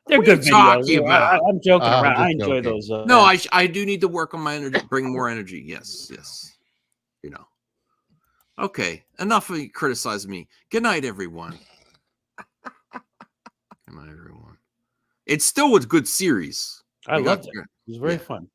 They're good videos. I'm joking around. I enjoy those. No, I do need to work on my energy, bring more energy. Yes. Okay, enough of you criticizing me. Good night, everyone. Good night, everyone. It's still a good series. I loved it. It was very fun.